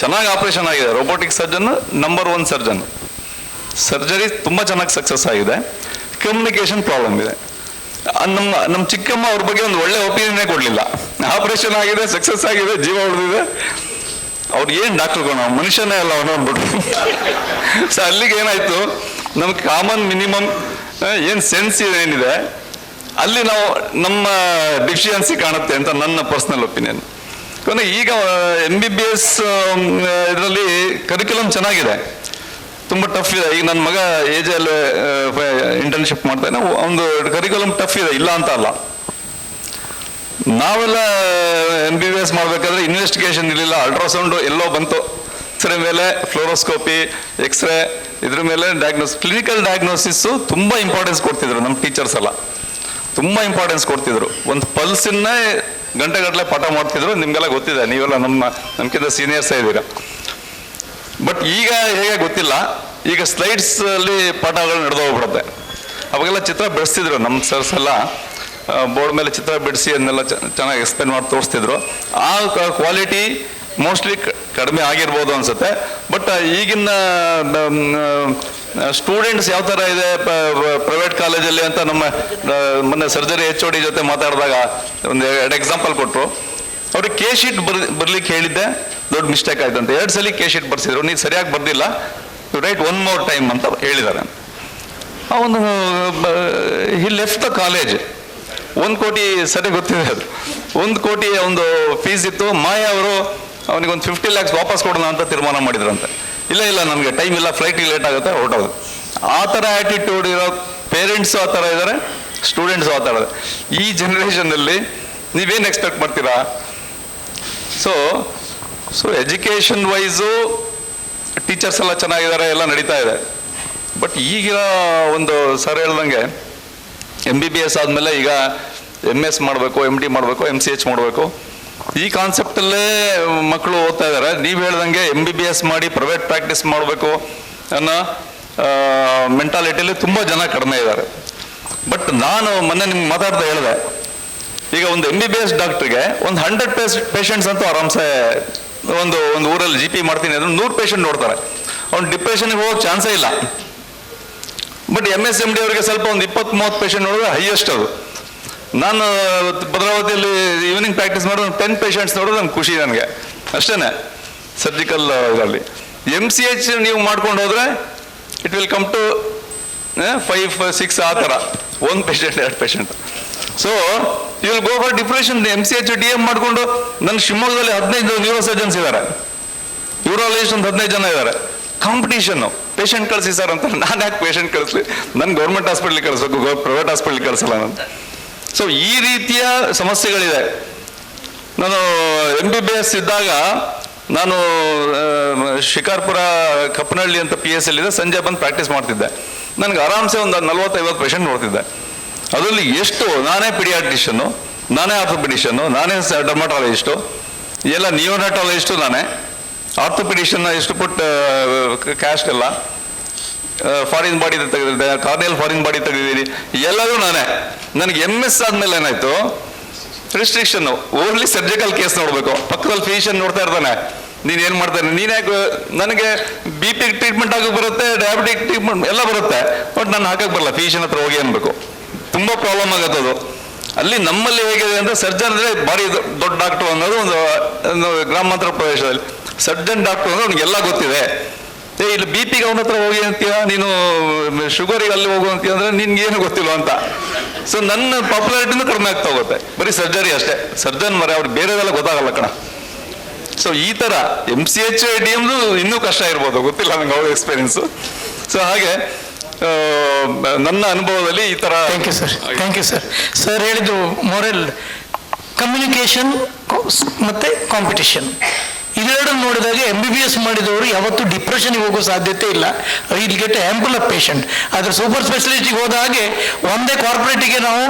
ಚೆನ್ನಾಗಿ ಆಪ್ರೇಷನ್ ಆಗಿದೆ, robotic surgeon number 1 surgeon, surgery ತುಂಬ ಚೆನ್ನಾಗಿ ಸಕ್ಸಸ್ ಆಗಿದೆ, ಕಮ್ಯುನಿಕೇಷನ್ ಪ್ರಾಬ್ಲಮ್ ಇದೆ. ನಮ್ಮ ಚಿಕ್ಕಮ್ಮ ಅವ್ರ ಬಗ್ಗೆ ಒಂದು ಒಳ್ಳೆ ಒಪಿನಿಯನ್ನೇ ಕೊಡಲಿಲ್ಲ. ಆಪರೇಷನ್ ಆಗಿದೆ, ಸಕ್ಸಸ್ ಆಗಿದೆ, ಜೀವ ಉಳಿದಿದೆ, ಅವ್ರು ಏನು ಡಾಕ್ಟರ್ಗಳು, ನಾವು ಮನುಷ್ಯನೇ ಅಲ್ಲ ಅವನು ಅಂದ್ಬಿಟ್ರು. ಸೊ ಅಲ್ಲಿಗೆ ಏನಾಯ್ತು, ನಮ್ಗೆ ಕಾಮನ್ ಮಿನಿಮಮ್ ಏನು ಸೆನ್ಸ್ ಏನಿದೆ ಅಲ್ಲಿ ನಾವು ನಮ್ಮ ಡಿಫಿಷಿಯನ್ಸಿ ಕಾಣುತ್ತೆ ಅಂತ ನನ್ನ ಪರ್ಸನಲ್ ಒಪಿನಿಯನ್. ಕೊನೆ ಈಗ MBBS ಇದರಲ್ಲಿ ಕರಿಕ್ಯುಲಮ್ ಚೆನ್ನಾಗಿದೆ, ತುಂಬ ಟಫ್ ಇದೆ. ಈಗ ನನ್ನ ಮಗ AJL ಇಂಟರ್ನ್ಶಿಪ್ ಮಾಡ್ತಾನೆ, ಒಂದು ಕರಿಕ್ಯುಲಮ್ ಟಫ್ ಇದೆ, ಇಲ್ಲ ಅಂತ ಅಲ್ಲ. ನಾವೆಲ್ಲ MBBS ಮಾಡಬೇಕಾದ್ರೆ ಇನ್ವೆಸ್ಟಿಗೇಷನ್ ಇರಲಿಲ್ಲ, ಅಲ್ಟ್ರಾಸೌಂಡು ಎಲ್ಲೋ ಬಂತು, ಎಕ್ಸ್ರೇ ಮೇಲೆ ಫ್ಲೋರೋಸ್ಕೋಪಿ, ಎಕ್ಸ್ರೇ, ಇದ್ರ ಮೇಲೆ ಕ್ಲಿನಿಕಲ್ ಡಯಾಗ್ನೋಸಿಸ್ಸು ತುಂಬ ಇಂಪಾರ್ಟೆನ್ಸ್ ಕೊಡ್ತಿದ್ರು ನಮ್ಮ ಟೀಚರ್ಸ್ ಎಲ್ಲ, ತುಂಬ ಇಂಪಾರ್ಟೆನ್ಸ್ ಕೊಡ್ತಿದ್ರು. ಒಂದು ಪಲ್ಸನ್ನೇ ಗಂಟೆಗಟ್ಟಲೆ ಪಾಠ ಮಾಡ್ತಿದ್ರು, ನಿಮಗೆಲ್ಲ ಗೊತ್ತಿದೆ, ನೀವೆಲ್ಲ ನಮ್ಗಿಂತ ಸೀನಿಯರ್ಸೇ ಇದ್ದೀರಾ. ಬಟ್ ಈಗ ಹೇಗೆ ಗೊತ್ತಿಲ್ಲ, ಈಗ ಸ್ಲೈಡ್ಸ್ ಅಲ್ಲಿ ಪಾಠಗಳು ನಡೆದೋಗ್ಬಿಡುತ್ತೆ. ಅವಾಗೆಲ್ಲ ಚಿತ್ರ ಬಿಡಿಸ್ತಿದ್ರು ನಮ್ಮ ಸರ್ಸ್ ಎಲ್ಲ, ಬೋರ್ಡ್ ಮೇಲೆ ಚಿತ್ರ ಬಿಡಿಸಿ ಅದನ್ನೆಲ್ಲ ಚೆನ್ನಾಗಿ ಎಕ್ಸ್ಪ್ಲೇನ್ ಮಾಡಿ ತೋರಿಸ್ತಿದ್ರು. ಆ ಕ್ವಾಲಿಟಿ ಮೋಸ್ಟ್ಲಿ ಕಡಿಮೆ ಆಗಿರ್ಬೋದು ಅನ್ಸುತ್ತೆ. ಬಟ್ ಈಗಿನ ಸ್ಟೂಡೆಂಟ್ಸ್ ಯಾವ ಥರ ಇದೆ ಪ್ರೈವೇಟ್ ಕಾಲೇಜಲ್ಲಿ ಅಂತ ನಮ್ಮ ಮೊನ್ನೆ ಸರ್ಜರಿ HOD ಜೊತೆ ಮಾತಾಡಿದಾಗ ಒಂದು 2 ಎಕ್ಸಾಂಪಲ್ ಕೊಟ್ಟರು. ಅವ್ರಿಗೆ ಕೆ ಶೀಟ್ ಬರ್ಲಿಕ್ಕೆ ಹೇಳಿದ್ದೆ, ದೊಡ್ಡ ಮಿಸ್ಟೇಕ್ ಆಯ್ತು ಅಂತ 2 ಸಲ ಕೆ ಶೀಟ್ ಬರ್ಸಿದ್ರು, ನೀವು ಸರಿಯಾಗಿ ಬರ್ದಿಲ್ಲ, ಯು ರೈಟ್ 1 more time ಅಂತ ಹೇಳಿದ್ದಾರೆ. ಅವನು ಹಿ ಲೆಫ್ಟ್ ದ ಕಾಲೇಜ್. 1 ಕೋಟಿ ಸರಿ ಗೊತ್ತಿದೆ, ಅದು 1 ಕೋಟಿ ಒಂದು ಫೀಸ್ ಇತ್ತು. ಮಾಯ ಅವರು ಅವನಿಗೊಂದು 50 lakhs ವಾಪಸ್ ಕೊಡೋಣ ಅಂತ ತೀರ್ಮಾನ ಮಾಡಿದ್ರಂತೆ. ಇಲ್ಲ ನನಗೆ ಟೈಮ್ ಇಲ್ಲ, ಫ್ಲೈಟಿಗೆ ಲೇಟ್ ಆಗುತ್ತೆ, ಹೊರಟೋದು. ಆ ಥರ ಆ್ಯಟಿಟ್ಯೂಡ್ ಇರೋ ಪೇರೆಂಟ್ಸು ಆ ಥರ ಇದ್ದಾರೆ, ಸ್ಟೂಡೆಂಟ್ಸು ಆ ಥರ ಇದೆ. ಈ ಜನ್ರೇಷನ್ನಲ್ಲಿ ನೀವೇನು ಎಕ್ಸ್ಪೆಕ್ಟ್ ಮಾಡ್ತೀರಾ? ಸೊ ಎಜುಕೇಷನ್ ವೈಸು ಟೀಚರ್ಸ್ ಎಲ್ಲ ಚೆನ್ನಾಗಿದ್ದಾರೆ, ಎಲ್ಲ ನಡೀತಾ ಇದೆ. ಬಟ್ ಈಗಿನ ಒಂದು ಸರ್ ಹೇಳ್ದಂಗೆ MBBS ಆದಮೇಲೆ ಈಗ MS ಮಾಡಬೇಕು, MD ಮಾಡಬೇಕು, MCH ಮಾಡಬೇಕು, ಈ ಕಾನ್ಸೆಪ್ಟಲ್ಲೇ ಮಕ್ಕಳು ಓದ್ತಾ ಇದ್ದಾರೆ. ನೀವು ಹೇಳ್ದಂಗೆ MBBS ಮಾಡಿ ಪ್ರೈವೇಟ್ ಪ್ರಾಕ್ಟೀಸ್ ಮಾಡಬೇಕು ಅನ್ನೋ ಮೆಂಟಾಲಿಟಿಯಲ್ಲಿ ತುಂಬ ಜನ ಕಡಿಮೆ ಇದ್ದಾರೆ. ಬಟ್ ನಾನು ಮೊನ್ನೆ ನಿಮ್ಗೆ ಮಾತಾಡ್ತಾ ಹೇಳಿದೆ, ಈಗ ಒಂದು MBBS ಡಾಕ್ಟ್ರಿಗೆ ಒಂದು 100 ಪೇಷಂಟ್ಸ್ ಅಂತೂ ಆರಾಮ್ಸೆ ಒಂದು ಊರಲ್ಲಿ GP ಮಾಡ್ತೀನಿ ಅಂದ್ರೆ 100 ಪೇಷಂಟ್ ನೋಡ್ತಾರೆ. ಅವ್ನು ಡಿಪ್ರೆಷನ್ಗೆ ಹೋಗೋಕೆ ಚಾನ್ಸೇ ಇಲ್ಲ. ಬಟ್ MS MD ಅವರಿಗೆ ಸ್ವಲ್ಪ ಒಂದು 20-30 ಪೇಷಂಟ್ ನೋಡಿದ್ರೆ ಹೈಯೆಸ್ಟ್ ಅದು. ನಾನು ಭದ್ರಾವತಿಯಲ್ಲಿ ಈವ್ನಿಂಗ್ ಪ್ರಾಕ್ಟೀಸ್ ಮಾಡೋದು 10 ಪೇಷಂಟ್ಸ್ ನೋಡೋದು ನಮ್ಗೆ ಖುಷಿ, ನನಗೆ ಅಷ್ಟೇ. ಸರ್ಜಿಕಲ್ ಇದರಲ್ಲಿ MCH ನೀವು ಮಾಡ್ಕೊಂಡು ಹೋದರೆ ಇಟ್ ವಿಲ್ ಕಮ್ ಟು 5-6 ಆ ಥರ, 1 patient 2 patient. So you will go for depression. MCH DM ಮಾಡಿಕೊಂಡು ನನ್ನ ಶಿವಮೊಗ್ಗದಲ್ಲಿ 15 ನ್ಯೂರೋ ಸರ್ಜನ್ಸ್ ಇದ್ದಾರೆ, ಯೂರಾಲಜಿಸ್ಟ್ ಒಂದು 15 ಜನ ಇದ್ದಾರೆ. ಕಾಂಪಿಟೇಷನ್ನು, ಪೇಷಂಟ್ ಕಳಿಸಿ ಸರ್ ಅಂತ. ನಾನು ಯಾಕೆ ಪೇಷಂಟ್ ಕಳಿಸ್ಲಿ, ನಾನು ಗೌರ್ಮೆಂಟ್ ಹಾಸ್ಪಿಟ್ಲಿಗೆ ಕಳಿಸ್ಬೇಕು, ಪ್ರೈವೇಟ್ ಹಾಸ್ಪಿಟ್ಲಿಗೆ ಕಳಿಸಲ್ಲ ನಾನು. ಸೊ ಈ ರೀತಿಯ ಸಮಸ್ಯೆಗಳಿದೆ. ನಾನು MBBS ಇದ್ದಾಗ ನಾನು ಶಿಕಾರ್ಪುರ ಕಪ್ಪನಹಳ್ಳಿ ಅಂತ PSL ಇದೆ, ಸಂಜೆ ಬಂದು ಪ್ರಾಕ್ಟೀಸ್ ಮಾಡ್ತಿದ್ದೆ. ನನಗೆ ಆರಾಮ್ಸೆ ಒಂದು 40-50 ಪೇಷಂಟ್ ನೋಡ್ತಿದ್ದೆ. ಅದರಲ್ಲಿ ಎಷ್ಟು ನಾನೇ ಪಿಡಿಯಾಟ್ರಿಷನ್ನು, ನಾನೇ ಆರ್ಥೋಪೆಡಿಷನ್ನು, ನಾನೇ ಡರ್ಮಟಾಲಜಿಸ್ಟು, ಎಲ್ಲ ನಿಯೋನಾಟಾಲಜಿಸ್ಟು ನಾನೇ, ಆರ್ಥೋಪೆಡಿಷನ್ನ ಎಷ್ಟು ಪುಟ್ ಕ್ಯಾಸ್ಟ್ ಎಲ್ಲ ಫಾರಿನ್ ಬಾಡಿ ತೆಗೆದಿದ್ದೆ, ಕಾರ್ನಿಯಲ್ ಫಾರಿನ್ ಬಾಡಿ ತೆಗೆದಿದ್ದೀನಿ, ಎಲ್ಲರೂ ನಾನೇ. ನನಗೆ MS ಆದಮೇಲೆ ಏನಾಯಿತು, ರಿಸ್ಟ್ರಿಕ್ಷನ್ನು, ಓನ್ಲಿ ಸರ್ಜಿಕಲ್ ಕೇಸ್ ನೋಡಬೇಕು. ಪಕ್ಕದಲ್ಲಿ ಫಿಸಿಷಿಯನ್ ನೋಡ್ತಾ ಇರ್ತಾನೆ, ನೀನೇನು ಮಾಡ್ತಾನೆ, ನೀನ್ಯಾಕೆ, ನನಗೆ BP ಟ್ರೀಟ್ಮೆಂಟ್ ಆಗೋಕೆ ಬರುತ್ತೆ, ಡಯಾಬಿಟಿಕ್ ಟ್ರೀಟ್ಮೆಂಟ್ ಎಲ್ಲ ಬರುತ್ತೆ, ಬಟ್ ನಾನು ಹಾಕಕ್ಕೆ ಬರಲ್ಲ, ಫಿಸಿಷಿಯನ್ ಹತ್ರ ಹೋಗಿ ಅನ್ಬೇಕು. ತುಂಬ ಪ್ರಾಬ್ಲಮ್ ಆಗುತ್ತದು. ಅಲ್ಲಿ ನಮ್ಮಲ್ಲಿ ಹೇಗಿದೆ ಅಂದರೆ ಸರ್ಜನ್ ಅಂದರೆ ಭಾರಿ ದೊಡ್ಡ ಡಾಕ್ಟ್ರು ಅನ್ನೋದು ಒಂದು ಗ್ರಾಮಾಂತರ ಪ್ರದೇಶದಲ್ಲಿ. ಸರ್ಜನ್ ಡಾಕ್ಟ್ರು ಅಂದ್ರೆ ಅವ್ನಿಗೆಲ್ಲ ಗೊತ್ತಿದೆ. ಇಲ್ಲಿ BP ಅವನ ಹತ್ರ ಹೋಗಿ ಅಂತೀಯ, ನೀನು ಶುಗರಿಗೆ ಅಲ್ಲಿ ಹೋಗು ಅಂತೀಯ ಅಂದರೆ ನಿನ್ಗೇನು ಗೊತ್ತಿಲ್ಲ ಅಂತ. ಸೊ ನನ್ನ ಪಾಪ್ಯುಲಾರಿಟಿನೂ ಕಡಿಮೆ ಆಗ್ತಾ ಹೋಗುತ್ತೆ, ಬರೀ ಸರ್ಜರಿ ಅಷ್ಟೇ. ಸರ್ಜನ್ ಮರೆ ಅವ್ರಿಗೆ ಬೇರೆದೆಲ್ಲ ಗೊತ್ತಾಗಲ್ಲ ಕಣ. ಸೊ ಈ ಥರ MCH DMದು ಇನ್ನೂ ಕಷ್ಟ ಇರ್ಬೋದು, ಗೊತ್ತಿಲ್ಲ ನಂಗೆ ಅವ್ರ ಎಕ್ಸ್ಪೀರಿಯನ್ಸು. ಸೊ ಹಾಗೆ ನನ್ನ ಅನುಭವದಲ್ಲಿ ಈ ಥರ. Thank you sir. ಸರ್ ಹೇಳಿದ್ದು ಮೊರಲ್ ಕಮ್ಯುನಿಕೇಶನ್ ಮತ್ತು ಕಾಂಪಿಟಿಷನ್, ಇದೆರಡನ್ನು ನೋಡಿದಾಗ MBBS ಮಾಡಿದವರು ಯಾವತ್ತೂ ಡಿಪ್ರೆಷನ್ಗೆ ಹೋಗೋ ಸಾಧ್ಯತೆ ಇಲ್ಲ. Will get ample of patient. ಆದರೆ ಸೂಪರ್ ಸ್ಪೆಷಲಿಸ್ಟಿಗೆ ಹೋದ ಹಾಗೆ ಒಂದೇ ಕಾರ್ಪೊರೇಟಿಗೆ ನಾವು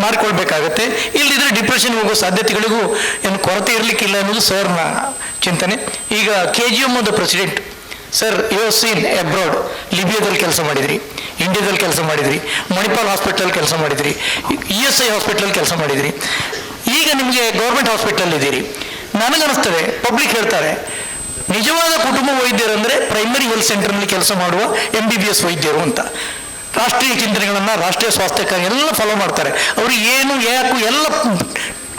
ಮಾರಿಕೊಳ್ಬೇಕಾಗತ್ತೆ. ಇಲ್ಲದಿದ್ರೆ ಡಿಪ್ರೆಷನ್ಗೆ ಹೋಗೋ ಸಾಧ್ಯತೆಗಳಿಗೂ ಏನು ಕೊರತೆ ಇರಲಿಕ್ಕಿಲ್ಲ ಅನ್ನೋದು ಸರ್ನ ಚಿಂತನೆ. ಈಗ KGM president sir, you have seen abroad, ಲಿಬಿಯಾದಲ್ಲಿ ಕೆಲಸ ಮಾಡಿದ್ರಿ, ಇಂಡಿಯಾದಲ್ಲಿ ಕೆಲಸ ಮಾಡಿದ್ರಿ, ಮಣಿಪಾಲ್ ಹಾಸ್ಪಿಟಲ್ ಕೆಲಸ ಮಾಡಿದ್ರಿ, ESI ಹಾಸ್ಪಿಟಲ್ ಕೆಲಸ ಮಾಡಿದ್ರಿ, ಈಗ ನಿಮಗೆ ಗೌರ್ಮೆಂಟ್ ಹಾಸ್ಪಿಟಲ್ ಇದ್ದೀರಿ. ನನಗನ್ನಿಸ್ತದೆ, ಪಬ್ಲಿಕ್ ಹೇಳ್ತಾರೆ, ನಿಜವಾದ ಕುಟುಂಬ ವೈದ್ಯರಂದರೆ ಪ್ರೈಮರಿ ಹೆಲ್ತ್ ಸೆಂಟರ್ನಲ್ಲಿ ಕೆಲಸ ಮಾಡುವ MBBS ವೈದ್ಯರು ಅಂತ. ರಾಷ್ಟ್ರೀಯ ಚಿಂತನೆಗಳನ್ನು, ರಾಷ್ಟ್ರೀಯ ಸ್ವಾಸ್ಥ್ಯ ಕಾರ್ಯ ಎಲ್ಲ ಫಾಲೋ ಮಾಡ್ತಾರೆ. ಅವ್ರಿಗೆ ಏನು ಯಾಕು ಎಲ್ಲ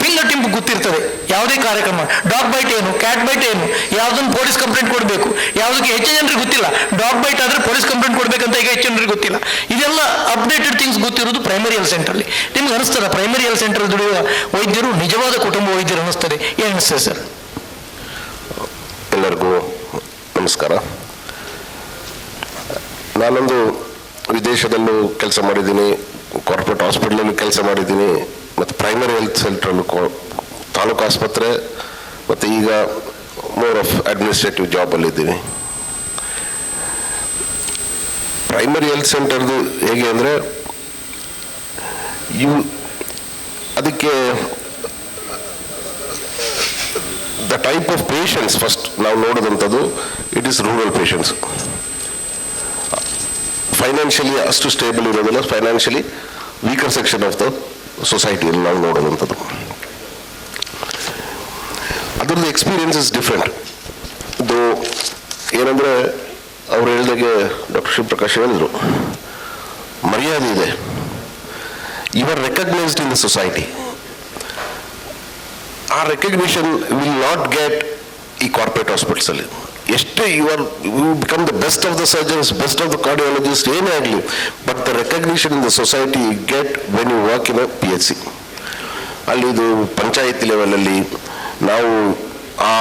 ಫಿಂಗರ್ ಟಿಂಪ್ ಗೊತ್ತಿರ್ತದೆ. ಯಾವುದೇ ಕಾರ್ಯಕ್ರಮ, ಡಾಗ್ ಬೈಟ್ ಏನು, ಕ್ಯಾಟ್ ಬೈಟ್ ಏನು, ಯಾವುದನ್ನು ಪೊಲೀಸ್ ಕಂಪ್ಲೇಂಟ್ ಕೊಡಬೇಕು, ಯಾವುದಕ್ಕೆ ಹೆಚ್ಚು ಜನರಿಗೆ ಗೊತ್ತಿಲ್ಲ. ಡಾಗ್ ಬೈಟ್ ಆದರೆ ಪೊಲೀಸ್ ಕಂಪ್ಲೇಂಟ್ ಕೊಡಬೇಕಂತ ಈಗ ಹೆಚ್ಚು ಜನರಿಗೆ ಗೊತ್ತಿಲ್ಲ. ಇದೆಲ್ಲ ಅಪ್ಡೇಟೆಡ್ ಥಿಂಗ್ಸ್ ಗೊತ್ತಿರೋದು ಪ್ರೈಮರಿ ಹೆಲ್ತ್ ಸೆಂಟ್ರಲ್ಲಿ. ನಿಮ್ಗೆ ಅನಿಸ್ತದೆ ಪ್ರೈಮರಿ ಹೆಲ್ತ್ ಸೆಂಟರ್ ದುಡಿಯುವ ವೈದ್ಯರು ನಿಜವಾದ ಕುಟುಂಬ ವೈದ್ಯರು ಅನ್ನಿಸ್ತದೆ? ಏನು ಅನಿಸ್ತದೆ ಸರ್? ಎಲ್ಲರಿಗೂ ನಮಸ್ಕಾರ. ನಾನೊಂದು ವಿದೇಶದಲ್ಲೂ ಕೆಲಸ ಮಾಡಿದ್ದೀನಿ, ಕಾರ್ಪೊರೇಟ್ ಹಾಸ್ಪಿಟ್ಲಲ್ಲೂ ಕೆಲಸ ಮಾಡಿದ್ದೀನಿ, ಮತ್ತು ಪ್ರೈಮರಿ ಹೆಲ್ತ್ ಸೆಂಟ್ರಲ್ಲೂ ತಾಲೂಕು ಆಸ್ಪತ್ರೆ ಮತ್ತು ಈಗ ಮೋರ್ ಆಫ್ ಅಡ್ಮಿನಿಸ್ಟ್ರೇಟಿವ್ ಜಾಬಲ್ಲಿದ್ದೀನಿ. ಪ್ರೈಮರಿ ಹೆಲ್ತ್ ಸೆಂಟರ್ದು ಹೇಗೆ ಅಂದರೆ ಅದಕ್ಕೆ the type of patients first ನಾವು ನೋಡೋದಂಥದ್ದು it is rural patients. Financially ಅಷ್ಟು ಸ್ಟೇಬಲ್ ಇರೋದಿಲ್ಲ, financially weaker section of the ಸೊಸೈಟಿಯಲ್ಲಿ ನಾವು ನೋಡೋದಂಥದ್ದು. ಅದರದ್ದು ಎಕ್ಸ್ಪೀರಿಯನ್ಸ್ ಇಸ್ ಡಿಫ್ರೆಂಟ್. ಇದು ಏನಂದರೆ ಅವ್ರು ಹೇಳಿದಾಗೆ ಡಾಕ್ಟರ್ ಶಿವಪ್ರಕಾಶ್ ಹೇಳಿದ್ರು, ಮರ್ಯಾದೆ ಇದೆ, you are recognised in the society. ಆ ರೆಕಗ್ನಿಷನ್ ವಿಲ್ ನಾಟ್ ಗೆಟ್ ಈ ಕಾರ್ಪೊರೇಟ್ ಹಾಸ್ಪಿಟಲ್ಸಲ್ಲಿ. ಎಷ್ಟೇ you become the best of the surgeons, best of the cardiologist, ಏನೇ ಆಗಲಿ, but the recognition in the society get when you work in a PHC. ಅಲ್ಲಿ ಇದು ಪಂಚಾಯತಿ ಲೆವೆಲಲ್ಲಿ ನಾವು ಆ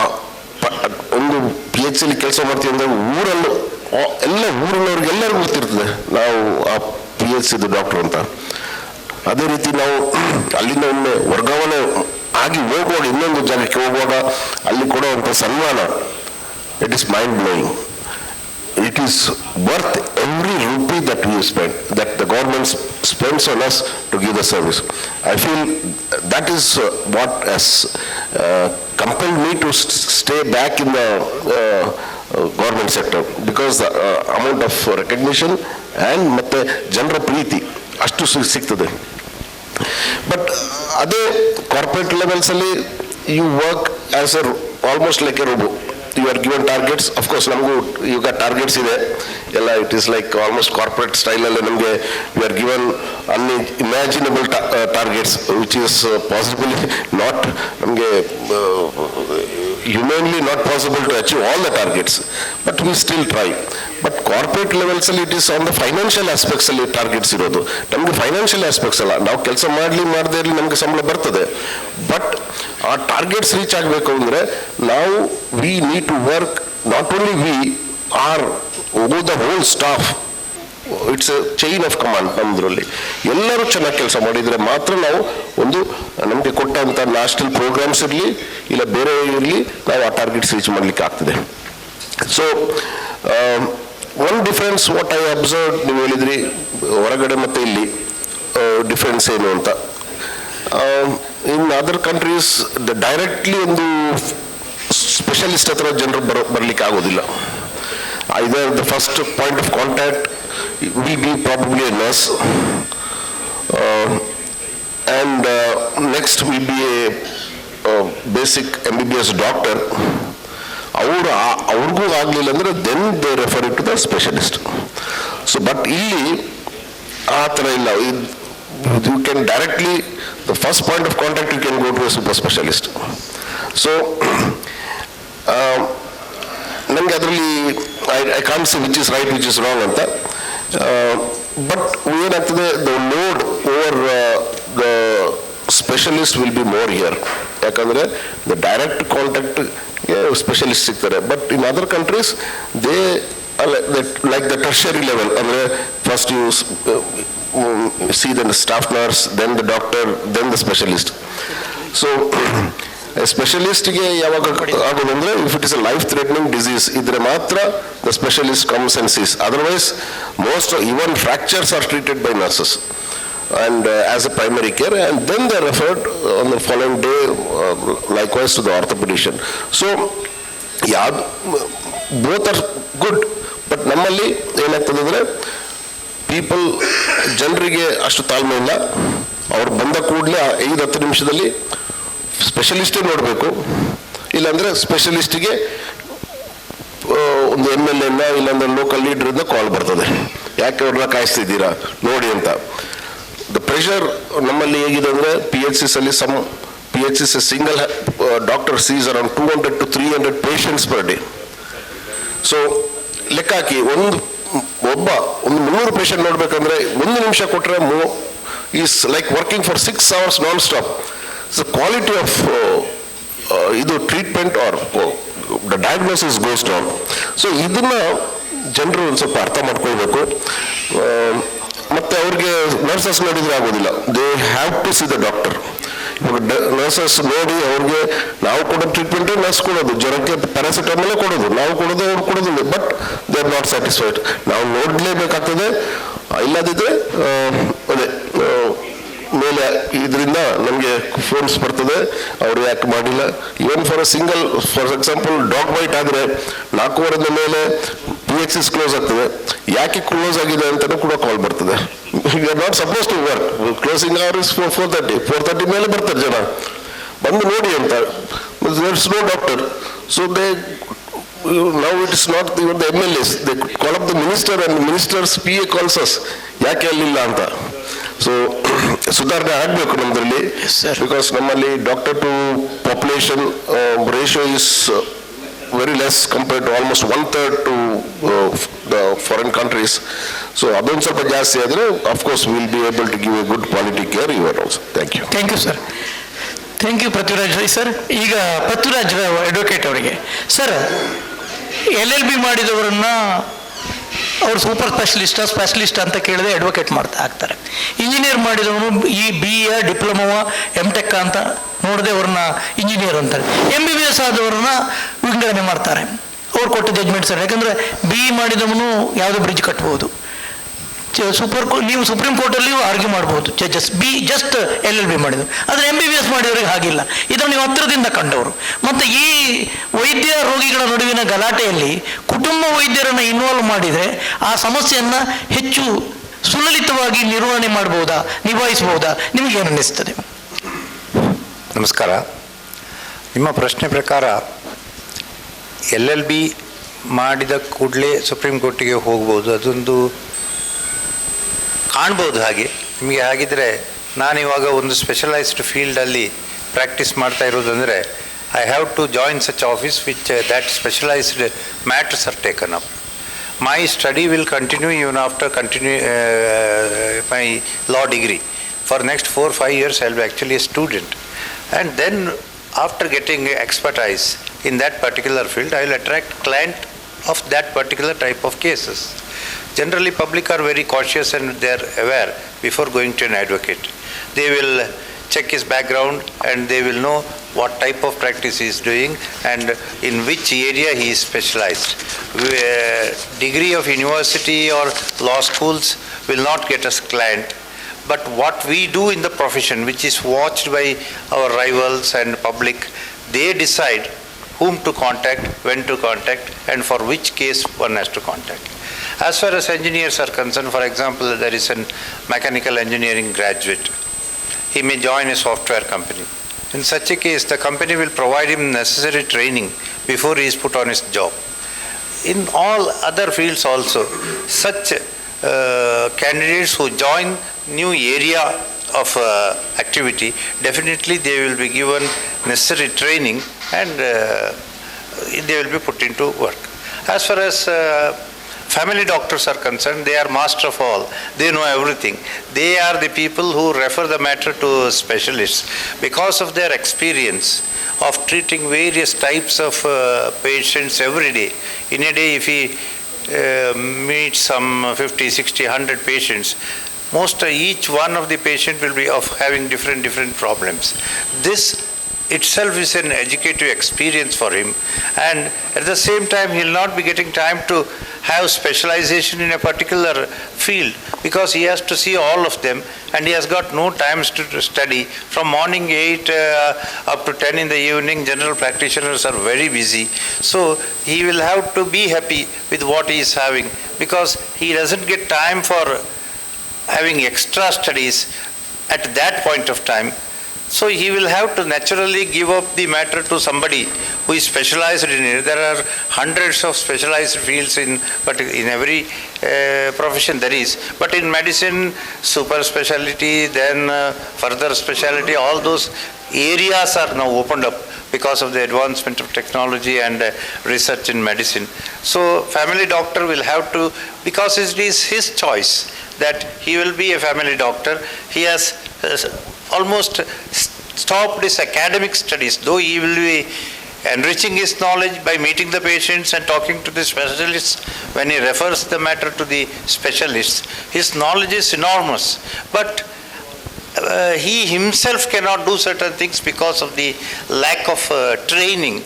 ಒಂದು PHCಲಿ ಕೆಲಸ ಮಾಡ್ತೀವಿ ಅಂದರೆ ಊರಲ್ಲೂ ಊರಿನವ್ರಿಗೆಲ್ಲರಿಗೂ ಗೊತ್ತಿರ್ತದೆ ನಾವು ಆ PHCದು ಡಾಕ್ಟರ್ ಅಂತ. ಅದೇ ರೀತಿ ನಾವು ಅಲ್ಲಿಂದ ಒಮ್ಮೆ ವರ್ಗಾವಣೆ ಆಗಿ ಹೋಗುವಾಗ ಇನ್ನೊಂದು ಜಾಗಕ್ಕೆ ಹೋಗುವಾಗ ಅಲ್ಲಿ ಕೊಡುವಂಥ ಸನ್ಮಾನ, it is mind blowing. It is worth every rupee that we spend, that the government spends on us to give the service. I feel that is what has compelled me to stay back in the government sector, because the amount of recognition and ಮತ್ತೆ ಜನರ ಪ್ರೀತಿ ಅಷ್ಟು ಸಿಗ್ತದೆ. But ಅದೇ corporate ಲೆವೆಲ್ಸಲ್ಲಿ you work as a almost like a robo. You are given targets. Of course, ನಮಗೂ ಈಗ targets ಇದೆ ಎಲ್ಲ. It is like almost corporate ಸ್ಟೈಲಲ್ಲಿ ನಮಗೆ you are given unimaginable targets which is possibly not, ನಮಗೆ humanly not possible to achieve all the targets, but we still try. But corporate ಲೆವೆಲ್ಸಲ್ಲಿ it is on the financial ಆಸ್ಪೆಕ್ಟ್ಸಲ್ಲಿ targets ಇರೋದು. ನಮಗೆ financial aspects ಅಲ್ಲ, ನಾವು ಕೆಲಸ ಮಾಡದೇ ಇರಲಿ ನಮಗೆ ಸಂಬಳ ಬರ್ತದೆ, ಬಟ್ ಆ ಟಾರ್ಗೆಟ್ಸ್ ರೀಚ್ ಆಗಬೇಕು ಅಂದರೆ ನಾವು we need to work, not only we are the whole staff. It's a chain of command. ನಮ್ಮದ್ರಲ್ಲಿ ಎಲ್ಲರೂ ಚೆನ್ನಾಗಿ ಕೆಲಸ ಮಾಡಿದರೆ ಮಾತ್ರ ನಾವು ಒಂದು ನಮಗೆ ಕೊಟ್ಟಂಥ ನ್ಯಾಷನಲ್ ಪ್ರೋಗ್ರಾಮ್ಸ್ ಇರಲಿ ಇಲ್ಲ ಬೇರೆ ಇರಲಿ, ನಾವು ಆ ಟಾರ್ಗೆಟ್ಸ್ ರೀಚ್ ಮಾಡಲಿಕ್ಕೆ ಆಗ್ತದೆ. So one difference what I observe, ನೀವು ಹೇಳಿದ್ರಿ ಹೊರಗಡೆ ಮತ್ತು ಇಲ್ಲಿ ಡಿಫ್ರೆನ್ಸ್ ಏನು ಅಂತ. ಇನ್ ಅದರ್ ಕಂಟ್ರೀಸ್ ಡೈರೆಕ್ಟ್ಲಿ ಒಂದು ಸ್ಪೆಷಲಿಸ್ಟ್ ಹತ್ರ ಜನರು ಬರಲಿಕ್ಕೆ ಆಗೋದಿಲ್ಲ. Either the first point of contact will be probably a nurse, and next will be a basic MBBS doctor. ಅವ್ರಿಗೂ ಆಗಲಿಲ್ಲ ಅಂದರೆ then they refer it to the specialist. So but ಇಲ್ಲಿ ಆ ಥರ ಇಲ್ಲ. You can directly the first point of contact you can go to a super specialist. So ನನಗೆ ಅದರಲ್ಲಿ I can't say which is right which is wrong ಅಂತ. But ಏನಾಗ್ತದೆ, the load over the specialist will be more here. ಯಾಕಂದರೆ the direct contact specialist ಸಿಗ್ತಾರೆ. But in other countries they like the tertiary level, ಅಂದರೆ first you see the staff nurse, then the doctor, then the specialist. So ಸ್ಪೆಷಲಿಸ್ಟ್ಗೆ ಯಾವಾಗ ಆಗೋದು ಅಂದರೆ if it is a life threatening disease ಇದ್ರೆ ಮಾತ್ರ the specialist comes and sees. Otherwise most even fractures are treated by nurses and as a primary care, and then they are referred on the following day likewise to the orthopedician. So yeah, both are good, but ನಮ್ಮಲ್ಲಿ ಏನಾಗ್ತದೆ ಅಂದರೆ people ಜನರಿಗೆ ಅಷ್ಟು ತಾಳ್ಮೆ ಇಲ್ಲ. ಅವ್ರು ಬಂದ ಕೂಡಲೇ 5-10 ನಿಮಿಷದಲ್ಲಿ ಸ್ಪೆಷಲಿಸ್ಟೇ ನೋಡಬೇಕು, ಇಲ್ಲಾಂದರೆ ಸ್ಪೆಷಲಿಸ್ಟಿಗೆ ಒಂದು MLA ಇಲ್ಲಾಂದ್ರೆ ಲೋಕಲ್ ಲೀಡ್ರಿಂದ ಕಾಲ್ ಬರ್ತದೆ, ಯಾಕೆ ಅವ್ರನ್ನ ಕಾಯಿಸ್ತಿದ್ದೀರಾ ನೋಡಿ ಅಂತ. ದ ಪ್ರೆಷರ್ ನಮ್ಮಲ್ಲಿ ಹೇಗಿದೆ ಅಂದರೆ PHCs ಅಲ್ಲಿ PHCs single doctor sees around 200 to 300 patients per day. So ಲೆಕ್ಕ ಹಾಕಿ ಒಂದು 300 ಪೇಷಂಟ್ ನೋಡ್ಬೇಕಂದ್ರೆ 1 ನಿಮಿಷ ಕೊಟ್ಟರೆ is like working for 6 hours non stop. So quality of ಇದು treatment or the diagnosis goes down. So ಇದನ್ನ ಜನರು ಒಂದು ಸ್ವಲ್ಪ ಅರ್ಥ ಮಾಡ್ಕೊಳ್ಬೇಕು. ಮತ್ತೆ ಅವ್ರಿಗೆ ನರ್ಸಸ್ ನೋಡಿದ್ರೆ ಆಗೋದಿಲ್ಲ, they have to see the doctor. ಇವಾಗ ನರ್ಸಸ್ ನೋಡಿ ಅವ್ರಿಗೆ ನಾವು ಕೊಡೋ ಟ್ರೀಟ್ಮೆಂಟ್ ನರ್ಸ್ ಕೊಡೋದು, ಜ್ವರಕ್ಕೆ ಪ್ಯಾರಾಸಿಟಮಲ್ ಕೊಡೋದು, ನಾವು ಕೊಡೋದು ಅವ್ರು ಕೊಡೋದಿಲ್ಲ. But they are not satisfied. ನಾವು ನೋಡಲೇಬೇಕಾಗ್ತದೆ, ಇಲ್ಲದಿದ್ರೆ ಅದೇ ಮೇಲೆ ಇದರಿಂದ ನಮಗೆ ಫೋನ್ಸ್ ಬರ್ತದೆ, ಅವರು ಯಾಕೆ ಮಾಡಿಲ್ಲ. ಇವನ್ ಫಾರ್ ಎಕ್ಸಾಂಪಲ್ ಡಾಗ್ ಬೈಟ್ ಆದರೆ 4:15 ಮೇಲೆ PHCs ಕ್ಲೋಸ್ ಆಗ್ತದೆ, ಯಾಕೆ ಕ್ಲೋಸ್ ಆಗಿದೆ ಅಂತಲೂ ಕೂಡ ಕಾಲ್ ಬರ್ತದೆ. You are not suppose to work, closing hour is 4:30 ಮೇಲೆ ಬರ್ತಾರೆ ಜನ, ಬಂದು ನೋಡಿ ಅಂತ. There is no doctor. So they now it is not even the MLAs, they call up the minister and minister's PA calls us, ಯಾಕೆ ಅಲ್ಲಿಲ್ಲ ಅಂತ. So ಸುಧಾರಣೆ ಆಗಬೇಕು ನಮ್ಮದ್ರಲ್ಲಿ, ಬಿಕಾಸ್ ನಮ್ಮಲ್ಲಿ doctor to population ratio is very less compared to almost 1/3 to the foreign countries. So ಅದೊಂದು ಸ್ವಲ್ಪ ಜಾಸ್ತಿ ಆದರೆ of course will be able to give a good quality care your also. Thank you. Thank you sir. Thank you Prithviraj Rai sir. ಈಗ Prithviraj advocate ಅವರಿಗೆ sir, LLB ಮಾಡಿದವರನ್ನ ಅವ್ರು super specialist ಅಂತ ಕೇಳಿದ್ರೆ ಅಡ್ವೊಕೇಟ್ ಆಗ್ತಾರೆ. ಇಂಜಿನಿಯರ್ ಮಾಡಿದವನು ಈ BA ಡಿಪ್ಲೊಮೋವ MTech ಅಂತ ನೋಡದೆ ಅವ್ರನ್ನ ಇಂಜಿನಿಯರ್ ಅಂತಾರೆ. MBBS ಆದವ್ರನ್ನ ವಿಂಗಡಣೆ ಮಾಡ್ತಾರೆ, ಅವ್ರು ಕೊಟ್ಟ ಜಡ್ಜ್ಮೆಂಟ್ ಸರ್. ಯಾಕಂದರೆ BE ಮಾಡಿದವನು ಯಾವುದೋ ಬ್ರಿಡ್ಜ್ ಕಟ್ಬೋದು, ನೀವು ಸುಪ್ರೀಂ ಕೋರ್ಟಲ್ಲಿ ಆರ್ಗ್ಯೂ ಮಾಡ್ಬೋದು ಜಡ್ಜಸ್. ಜಸ್ಟ್ LLB ಮಾಡಿದ್ರು. ಆದರೆ MBBS ಮಾಡಿದವ್ರಿಗೆ ಹಾಗಿಲ್ಲ. ಇದನ್ನು ನೀವು ಹತ್ತಿರದಿಂದ ಕಂಡವರು. ಮತ್ತು ಈ ವೈದ್ಯ ರೋಗಿಗಳ ನಡುವಿನ ಗಲಾಟೆಯಲ್ಲಿ ಕುಟುಂಬ ವೈದ್ಯರನ್ನು ಇನ್ವಾಲ್ವ್ ಮಾಡಿದರೆ ಆ ಸಮಸ್ಯೆಯನ್ನು ಹೆಚ್ಚು ಸುಲಲಿತವಾಗಿ ನಿರ್ವಹಣೆ ಮಾಡ್ಬೋದಾ, ನಿಭಾಯಿಸ್ಬೋದಾ, ನಿಮಗೇನು ಅನ್ನಿಸ್ತದೆ? ನಮಸ್ಕಾರ. ನಿಮ್ಮ ಪ್ರಶ್ನೆ ಪ್ರಕಾರ LLB ಮಾಡಿದ ಕೂಡಲೇ ಸುಪ್ರೀಂ ಕೋರ್ಟಿಗೆ ಹೋಗ್ಬೋದು, ಅದೊಂದು ಕಾಣ್ಬೋದು. ಹಾಗೆ ನಿಮಗೆ ಹಾಗಿದ್ರೆ ನಾನಿವಾಗ ಒಂದು ಸ್ಪೆಷಲೈಸ್ಡ್ ಫೀಲ್ಡಲ್ಲಿ ಪ್ರಾಕ್ಟೀಸ್ ಮಾಡ್ತಾ ಇರೋದಂದರೆ I have to join such office which that specialised matters are taken up. My study will continue even after my law degree. For next 4-5 years I will be actually a student, and then after getting expertise in that particular field I will attract client of that particular type of cases. Generally, public are very cautious and they are aware before going to an advocate. They will check his background and they will know what type of practice he is doing and in which area he is specialized. Degree of university or law schools will not get us client, but what we do in the profession, which is watched by our rivals and public, they decide whom to contact, when to contact, and for which case one has to contact. As far as engineers are concerned, for example, there is a mechanical engineering graduate. He may join a software company. In such a case, the company will provide him necessary training before he is put on his job. In all other fields also, such candidates who join new area of activity, definitely they will be given necessary training and they will be put into work. As far as family doctors are concerned, they are master of all. They know everything. They are the people who refer the matter to specialists because of their experience of treating various types of patients every day. In a day, if he meets some 50, 60, 100 patients, each one of the patient will be of having different problems. This itself is an educative experience for him, and at the same time he will not be getting time to have specialization in a particular field because he has to see all of them and he has got no time to study. From morning 8 up to 10 in the evening, general practitioners are very busy, so he will have to be happy with what he is having because he doesn't get time for having extra studies at that point of time. So he will have to naturally give up the matter to somebody who is specialized in it. There are hundreds of specialized fields but in every profession there is. But in medicine, super specialty, then further specialty, all those areas are now opened up because of the advancement of technology and research in medicine. So family doctor will have to, because it is his choice that he will be a family doctor, he has almost stopped his academic studies, though he will be enriching his knowledge by meeting the patients and talking to the specialists. When he refers the matter to the specialists, his knowledge is enormous. But he himself cannot do certain things because of the lack of training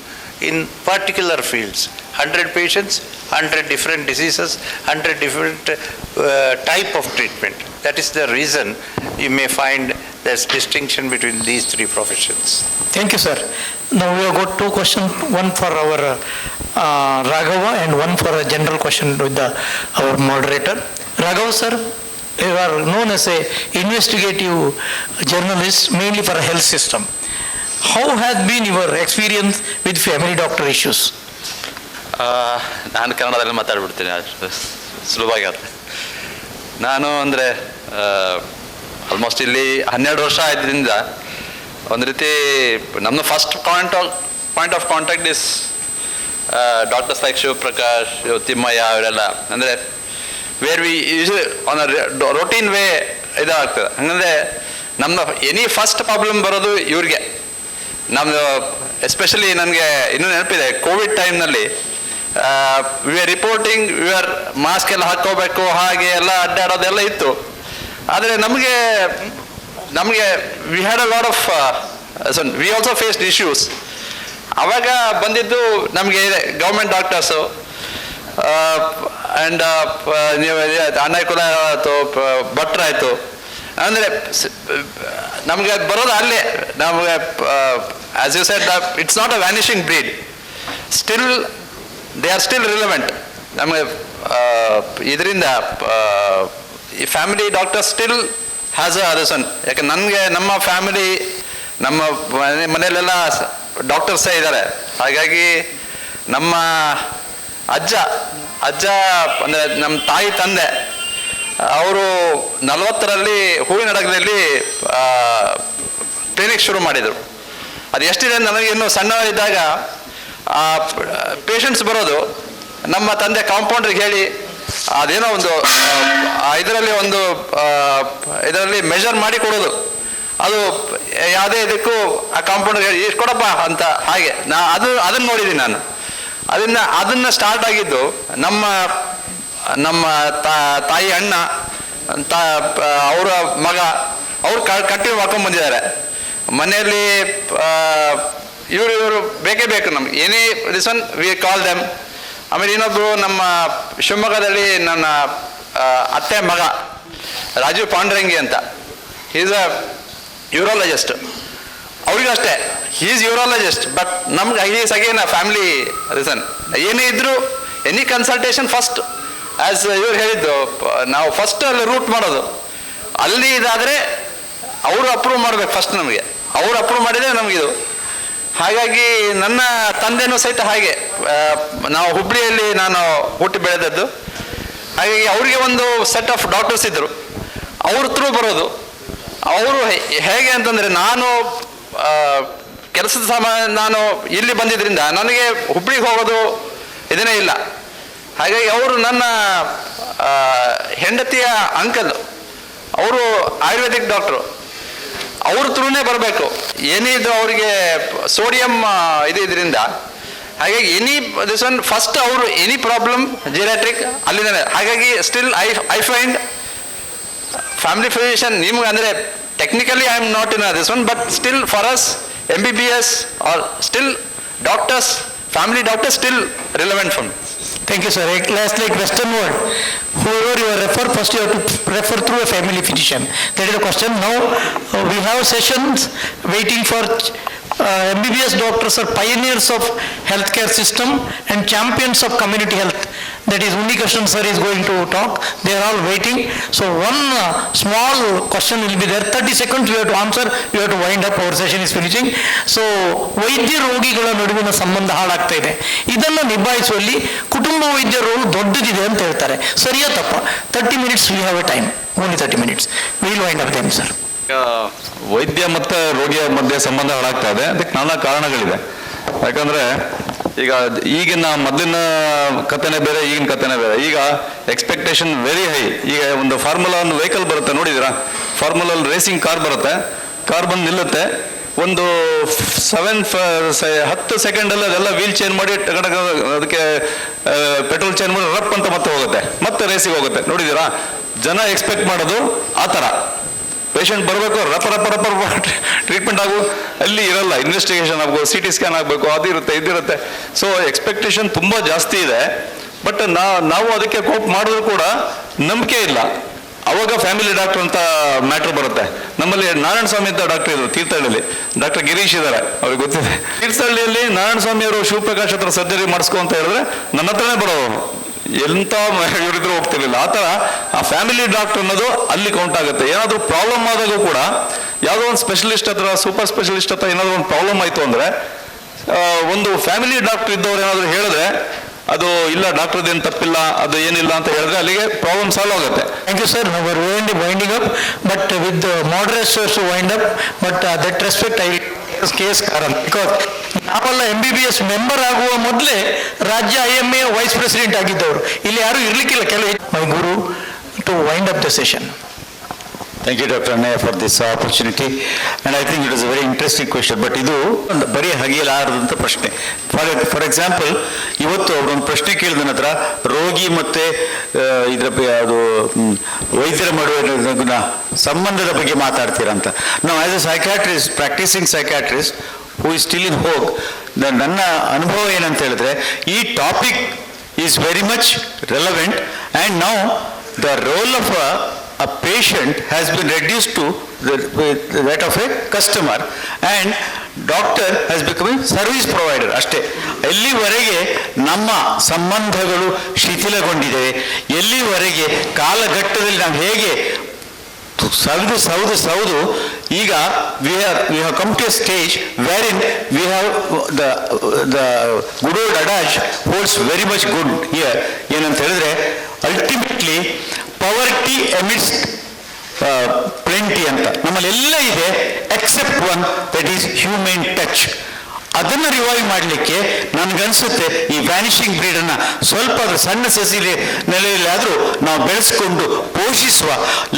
in particular fields. 100 patients, 100 different diseases, 100 different type of treatment. That is the reason you may find there's distinction between these three professions. Thank you, sir. Now we have got two questions, one for our Raghava and one for a general question with our moderator. Raghava, sir, you are known as a investigative journalist mainly for a health system. How has been your experience with family doctor issues? ನಾನು ಕನ್ನಡದಲ್ಲಿ ಮಾತಾಡ್ಬಿಡ್ತೀನಿ, ಸುಲಭವಾಗಿ ಆಗುತ್ತೆ. ನಾನು ಅಂದರೆ almost ಇಲ್ಲಿ 12 ವರ್ಷ ಆದ್ರಿಂದ ಒಂದು ರೀತಿ ನಮ್ಮದು first point of contact is doctors like Shivaprakash, Thimmaiah ಅವರೆಲ್ಲ. ಅಂದರೆ where we use on routine way ಇದಾಗ್ತದೆ. ಹಂಗಂದರೆ ನಮ್ಮದು ಎನಿ ಫಸ್ಟ್ ಪ್ರಾಬ್ಲಮ್ ಬರೋದು ಇವ್ರಿಗೆ. ನಮ್ಮದು ಎಸ್ಪೆಷಲಿ ನನಗೆ ಇನ್ನೂ ನೆನಪಿದೆ, ಕೋವಿಡ್ ಟೈಮ್ನಲ್ಲಿ we are reporting, we are mask ಎಲ್ಲ ಹಾಕ್ಕೋಬೇಕು, ಹಾಗೆ ಎಲ್ಲ ಅಡ್ಡಾಡೋದೆಲ್ಲ ಇತ್ತು. ಆದರೆ ನಮಗೆ we had a lot of we also faced issues. ಆವಾಗ ಬಂದಿದ್ದು ನಮಗೆ ಗೌರ್ಮೆಂಟ್ ಡಾಕ್ಟರ್ಸು ಆ್ಯಂಡ್ ಅನಾಯಕುಲ ಆಯಿತು, ಭಟ್ರಾಯಿತು. ಅಂದರೆ ನಮಗೆ ಬರೋದು ಅಲ್ಲೇ. ನಮಗೆ as you said, it's not a vanishing breed. Still they are still relevant. ನಮಗೆ ಇದರಿಂದ ಈ family doctor still has a reason. ಯಾಕೆ ನನಗೆ ನಮ್ಮ ಫ್ಯಾಮಿಲಿ, ನಮ್ಮ ಮನೆಯಲ್ಲೆಲ್ಲ ಡಾಕ್ಟರ್ಸೇ ಇದ್ದಾರೆ. ಹಾಗಾಗಿ ನಮ್ಮ ಅಜ್ಜ ಅಂದರೆ ನಮ್ಮ ತಾಯಿ ತಂದೆ ಅವರು 40ರಲ್ಲಿ ಹೂವಿನಡಗದಲ್ಲಿ ಕ್ಲಿನಿಕ್ ಶುರು ಮಾಡಿದರು. ಅದು ಎಷ್ಟಿದೆ ನನಗೆ ಇನ್ನೂ ಸಣ್ಣವರಿದ್ದಾಗ ಪೇಷಂಟ್ಸ್ ಬರೋದು, ನಮ್ಮ ತಂದೆ ಕಾಂಪೌಂಡ್ರಿಗೆ ಹೇಳಿ ಅದೇನೋ ಒಂದು ಇದರಲ್ಲಿ ಮೆಷರ್ ಮಾಡಿ ಕೊಡೋದು. ಅದು ಯಾವುದೇ ಇದಕ್ಕೂ ಆ ಕಾಂಪೌಂಡ್ರಿಗೆ ಹೇಳಿ ಎಷ್ಟು ಕೊಡಪ್ಪ ಅಂತ. ಹಾಗೆ ಅದನ್ನು ನೋಡಿದ್ದೀನಿ ನಾನು. ಅದನ್ನು ಸ್ಟಾರ್ಟ್ ಆಗಿದ್ದು ನಮ್ಮ ತಾಯಿ ಅಣ್ಣ, ಅವರ ಮಗ, ಅವ್ರು ಕಂಟಿನ್ಯೂ ಮಾಡ್ಕೊಂಡು ಬಂದಿದ್ದಾರೆ ಮನೆಯಲ್ಲಿ. ಇವರು ಬೇಕೇ ಬೇಕು ನಮ್ಗೆ, ಏನೇ ರಿಸನ್ ವಿ ಕಾಲ್ ದೆಮ್. ಆಮೇಲೆ ಇನ್ನೊಬ್ಬರು ನಮ್ಮ ಶಿವಮೊಗ್ಗದಲ್ಲಿ ನನ್ನ ಅತ್ತೆ ಮಗ ರಾಜೀವ್ ಪಾಂಡ್ರಂಗಿ ಅಂತ, ಈಸ್ ಅ ಯೂರಾಲಜಿಸ್ಟ್. ಅವ್ರಿಗೂ ಅಷ್ಟೇ, ಈಸ್ ಯೂರಾಲಜಿಸ್ಟ್. ಬಟ್ ನಮ್ಗೆ is again a family risen. ಏನೇ ಇದ್ದರೂ ಎನಿ ಕನ್ಸಲ್ಟೇಷನ್ ಫಸ್ಟ್, ಆ್ಯಸ್ ಇವ್ರು ಹೇಳಿದ್ದು, ನಾವು ಫಸ್ಟ್ ಅಲ್ಲಿ ರೂಟ್ ಮಾಡೋದು. ಅಲ್ಲಿ ಇದಾದರೆ ಅವರು ಅಪ್ರೂವ್ ಮಾಡಬೇಕು ಫಸ್ಟ್ ನಮಗೆ. ಅವರು ಅಪ್ರೂವ್ ಮಾಡಿದರೆ ನಮಗಿದು. ಹಾಗಾಗಿ ನನ್ನ ತಂದೆನೂ ಸಹಿತ ಹಾಗೆ. ನಾವು ಹುಬ್ಳಿಯಲ್ಲಿ ನಾನು ಹುಟ್ಟಿ ಬೆಳೆದದ್ದು. ಹಾಗಾಗಿ ಅವರಿಗೆ ಒಂದು ಸೆಟ್ ಆಫ್ ಡಾಕ್ಟರ್ಸ್ ಇದ್ದರು, ಅವ್ರ ಥ್ರೂ ಬರೋದು. ಅವರು ಹೇಗೆ ಅಂತಂದರೆ, ನಾನು ಕೆಲಸದ ನಾನು ಇಲ್ಲಿ ಬಂದಿದ್ದರಿಂದ ನನಗೆ ಹುಬ್ಳಿಗೆ ಹೋಗೋದು ಇದನ್ನೇ ಇಲ್ಲ. ಹಾಗಾಗಿ ಅವರು ನನ್ನ ಹೆಂಡತಿಯ ಅಂಕಲ್, ಅವರು ಆಯುರ್ವೇದಿಕ್ ಡಾಕ್ಟ್ರು, ಅವ್ರ ಥ್ರೂನೇ ಬರಬೇಕು. ಏನಿದು ಅವರಿಗೆ ಸೋಡಿಯಂ ಇದರಿಂದ. ಹಾಗಾಗಿ ಎನಿ ದಿಸ್ ಒನ್ ಫಸ್ಟ್ ಅವರು ಎನಿ ಪ್ರಾಬ್ಲಮ್ ಜಿರಾಟ್ರಿಕ್ ಅಲ್ಲಿಂದ. ಹಾಗಾಗಿ still I find family physician, ನಿಮ್ಗೆ ಅಂದರೆ technically I am not in this one, but still for us MBBS or still doctors, family doctors still relevant for me. Thank you, sir. Last, like Western world, whoever you refer, first you have to refer through a family physician. That is the question. Now we have sessions waiting for MBBS doctors are pioneers of healthcare system and champions of community health. That is Unnikrishnan sir is going to talk. They are all waiting. So one small question will be there. 30 seconds we have to answer. We have to wind up. Our session is finishing. So ವೈದ್ಯ ರೋಗಿಗಳ ನಡುವಿನ ಸಂಬಂಧ ಹಾಳಾಗ್ತಾ ಇದೆ. ಇದನ್ನು ನಿಭಾಯಿಸುವಲ್ಲಿ ಕುಟುಂಬ ವೈದ್ಯ roll ದೊಡ್ಡದಿದೆ ಅಂತ ಹೇಳ್ತಾರೆ. ಸರಿಯಾ ತಪ್ಪ? 30 minutes we have a time. Only 30 minutes. We will wind up them, sir. ವೈದ್ಯ ಮತ್ತು ರೋಗಿಯ ಮಧ್ಯೆ ಸಂಬಂಧ ಹಾಳಾಗ್ತಾ ಇದೆ. ಅದಕ್ಕೆ ನಾನಾ ಕಾರಣಗಳಿದೆ. ಯಾಕಂದ್ರೆ ಈಗ ಈಗಿನ ಮೊದಲಿನ ಕಥೆನೇ ಬೇರೆ, ಈಗಿನ ಕಥೆನೇ ಬೇರೆ. ಈಗ ಎಕ್ಸ್ಪೆಕ್ಟೇಷನ್ ವೆರಿ ಹೈ. ಈಗ ಒಂದು ಫಾರ್ಮುಲಾ ಒಂದು ವೆಹಿಕಲ್ ಬರುತ್ತೆ, ನೋಡಿದ್ದೀರಾ? ಫಾರ್ಮುಲಲ್ಲಿ ರೇಸಿಂಗ್ ಕಾರ್ ಬರುತ್ತೆ, ಕಾರ್ ಬಂದು ನಿಲ್ಲುತ್ತೆ, ಒಂದು 10 ಸೆಕೆಂಡಲ್ಲಿ ಅದೆಲ್ಲ ವೀಲ್ ಚೇಂಜ್ ಮಾಡಿ ಅದಕ್ಕೆ ಪೆಟ್ರೋಲ್ ಚೇಂಜ್ ಮಾಡಿ ರಪ್ ಅಂತ ಮತ್ತೆ ಹೋಗುತ್ತೆ, ಮತ್ತೆ ರೇಸಿಗೆ ಹೋಗುತ್ತೆ. ನೋಡಿದ್ದೀರಾ, ಜನ ಎಕ್ಸ್ಪೆಕ್ಟ್ ಮಾಡೋದು ಆ ಥರ. ಪೇಷಂಟ್ ಬರಬೇಕು, ರಪ ಟ್ರೀಟ್ಮೆಂಟ್ ಆಗು, ಅಲ್ಲಿ ಇರಲ್ಲ, ಇನ್ವೆಸ್ಟಿಗೇಷನ್ ಆಗಬೇಕು, CT ಸ್ಕ್ಯಾನ್ ಆಗಬೇಕು, ಅದಿರುತ್ತೆ ಇದಿರುತ್ತೆ. ಸೊ ಎಕ್ಸ್ಪೆಕ್ಟೇಷನ್ ತುಂಬ ಜಾಸ್ತಿ ಇದೆ. ಬಟ್ ನಾವು ಅದಕ್ಕೆ ಕೋಪ್ ಮಾಡಿದ್ರು ಕೂಡ ನಂಬಿಕೆ ಇಲ್ಲ. ಅವಾಗ ಫ್ಯಾಮಿಲಿ ಡಾಕ್ಟರ್ ಅಂತ ಮ್ಯಾಟ್ರ್ ಬರುತ್ತೆ. ನಮ್ಮಲ್ಲಿ ನಾರಾಯಣ ಸ್ವಾಮಿ ಅಂತ ಡಾಕ್ಟರ್ ಇದ್ರು ತೀರ್ಥಹಳ್ಳಿಯಲ್ಲಿ, ಡಾಕ್ಟರ್ ಗಿರೀಶ್ ಇದ್ದಾರೆ, ಅವ್ರಿಗೆ ಗೊತ್ತಿದೆ. ತೀರ್ಥಹಳ್ಳಿಯಲ್ಲಿ ನಾರಾಯಣ ಸ್ವಾಮಿ ಅವರು ಶಿವಪ್ರಕಾಶ್ ಹತ್ರ ಸರ್ಜರಿ ಮಾಡಿಸ್ಕೊ ಅಂತ ಹೇಳಿದ್ರೆ ನನ್ನ ಹತ್ರನೇ ಬರೋರು, ಎಂಥ ಇವರಿದ್ರು ಹೋಗ್ತಿರ್ಲಿಲ್ಲ. ಆ ಥರ ಆ ಫ್ಯಾಮಿಲಿ ಡಾಕ್ಟರ್ ಅನ್ನೋದು ಅಲ್ಲಿ ಕೌಂಟ್ ಆಗುತ್ತೆ. ಏನಾದರೂ ಪ್ರಾಬ್ಲಮ್ ಆದಾಗೂ ಕೂಡ ಯಾವುದೋ ಒಂದು ಸ್ಪೆಷಲಿಸ್ಟ್ ಹತ್ರ, ಸೂಪರ್ ಸ್ಪೆಷಲಿಸ್ಟ್ ಹತ್ರ ಏನಾದರೂ ಒಂದು ಪ್ರಾಬ್ಲಮ್ ಆಯಿತು ಅಂದರೆ ಒಂದು ಫ್ಯಾಮಿಲಿ ಡಾಕ್ಟರ್ ಇದ್ದವ್ರು ಏನಾದರೂ ಹೇಳಿದ್ರೆ ಅದು ಇಲ್ಲ, ಡಾಕ್ಟರ್ದೇನು ತಪ್ಪಿಲ್ಲ, ಅದು ಏನಿಲ್ಲ ಅಂತ ಹೇಳಿದ್ರೆ ಅಲ್ಲಿಗೆ ಪ್ರಾಬ್ಲಮ್ ಸಾಲ್ವ್ ಆಗುತ್ತೆ. Thank you, sir. Now we're winding up, but with the moderators to wind up, but that respect I case ಕಾರಣ, ಬಿಕಾಸ್ ನಾವೆಲ್ಲ MBBS ಮೆಂಬರ್ ಆಗುವ ಮೊದಲೇ ರಾಜ್ಯ IMA ವೈಸ್ ಪ್ರೆಸಿಡೆಂಟ್ ಆಗಿದ್ದವರು, ಇಲ್ಲಿ ಯಾರು ಇರ್ಲಿಕ್ಕಿಲ್ಲ. ಕೆಲವು my guru to wind up the session. Thank you, Dr. Annaya, for this opportunity. And I think it is a very interesting question. But ಇದು ಬರೀ ಹಗೆಯಲಾರದಂಥ ಪ್ರಶ್ನೆ. ಫಾರ್ ಎಕ್ಸಾಂಪಲ್, ಇವತ್ತು ಅವರೊಂದು ಪ್ರಶ್ನೆ ಕೇಳಿದ ನಂತರ ರೋಗಿ ಮತ್ತು ಇದರ ಅದು ವೈದ್ಯರ ಮಾಡುವ ಸಂಬಂಧದ ಬಗ್ಗೆ ಮಾತಾಡ್ತೀರಂತ. ನಾವು as A psychiatrist, practising psychiatrist who is still in ಹೋಗ್, ನನ್ನ ಅನುಭವ ಏನಂತ ಹೇಳಿದ್ರೆ ಈ topic is very much relevant. And now the role of a patient has been reduced to that of a customer, and doctor has become a service provider ಅಷ್ಟೇ. ಎಲ್ಲಿವರೆಗೆ ನಮ್ಮ ಸಂಬಂಧಗಳು ಶಿಥಿಲಗೊಂಡಿದೆ, ಎಲ್ಲಿವರೆಗೆ ಕಾಲಘಟ್ಟದಲ್ಲಿ ನಾವು ಹೇಗೆ ಸೌದು ಈಗ we have come to a stage wherein we have the good old adage holds very much good here. ಏನಂತ ಹೇಳಿದ್ರೆ ultimately poverty amidst plenty ಅಂತ ನಮ್ಮಲ್ಲೆಲ್ಲ ಇದೆ, accept one, that is human touch. ಅದನ್ನು ರಿವೈವ್ ಮಾಡಲಿಕ್ಕೆ ನನಗನ್ಸುತ್ತೆ ಈ ವ್ಯಾನಿಷಿಂಗ್ ಬ್ರೀಡನ್ನು ಸ್ವಲ್ಪ ಅದರ ಸಣ್ಣ ಸಸಿಲೆ ನೆಲೆಯಲ್ಲಿ ಆದರೂ ನಾವು ಬೆಳೆಸ್ಕೊಂಡು ಪೋಷಿಸುವ.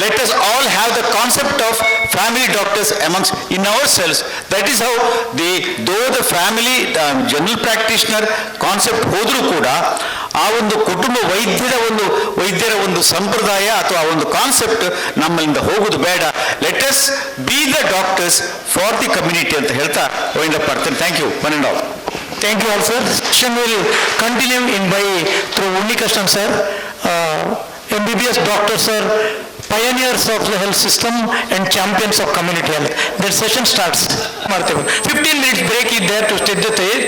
Let us all have the concept of family doctors amongst in ourselves. That is how the family general practitioner concept ಹೋದರೂ ಕೂಡ ಆ ಒಂದು ಕುಟುಂಬ ವೈದ್ಯರ ಒಂದು ಸಂಪ್ರದಾಯ ಅಥವಾ ಒಂದು ಕಾನ್ಸೆಪ್ಟ್ ನಮ್ಮಿಂದ ಹೋಗೋದು ಬೇಡ. Let us be the doctors for the community ಅಂತ ಹೇಳ್ತಾ ವೈಂಡ್ ಅಪ್ ಮಾಡ್ತೇನೆ. Thank you, one and all. Thank you all, sir. Session will continue through Unnikashtan sir. MBBS doctors are pioneers of the health system and champions of community health. That session starts. 15 minutes break is there to set the stage.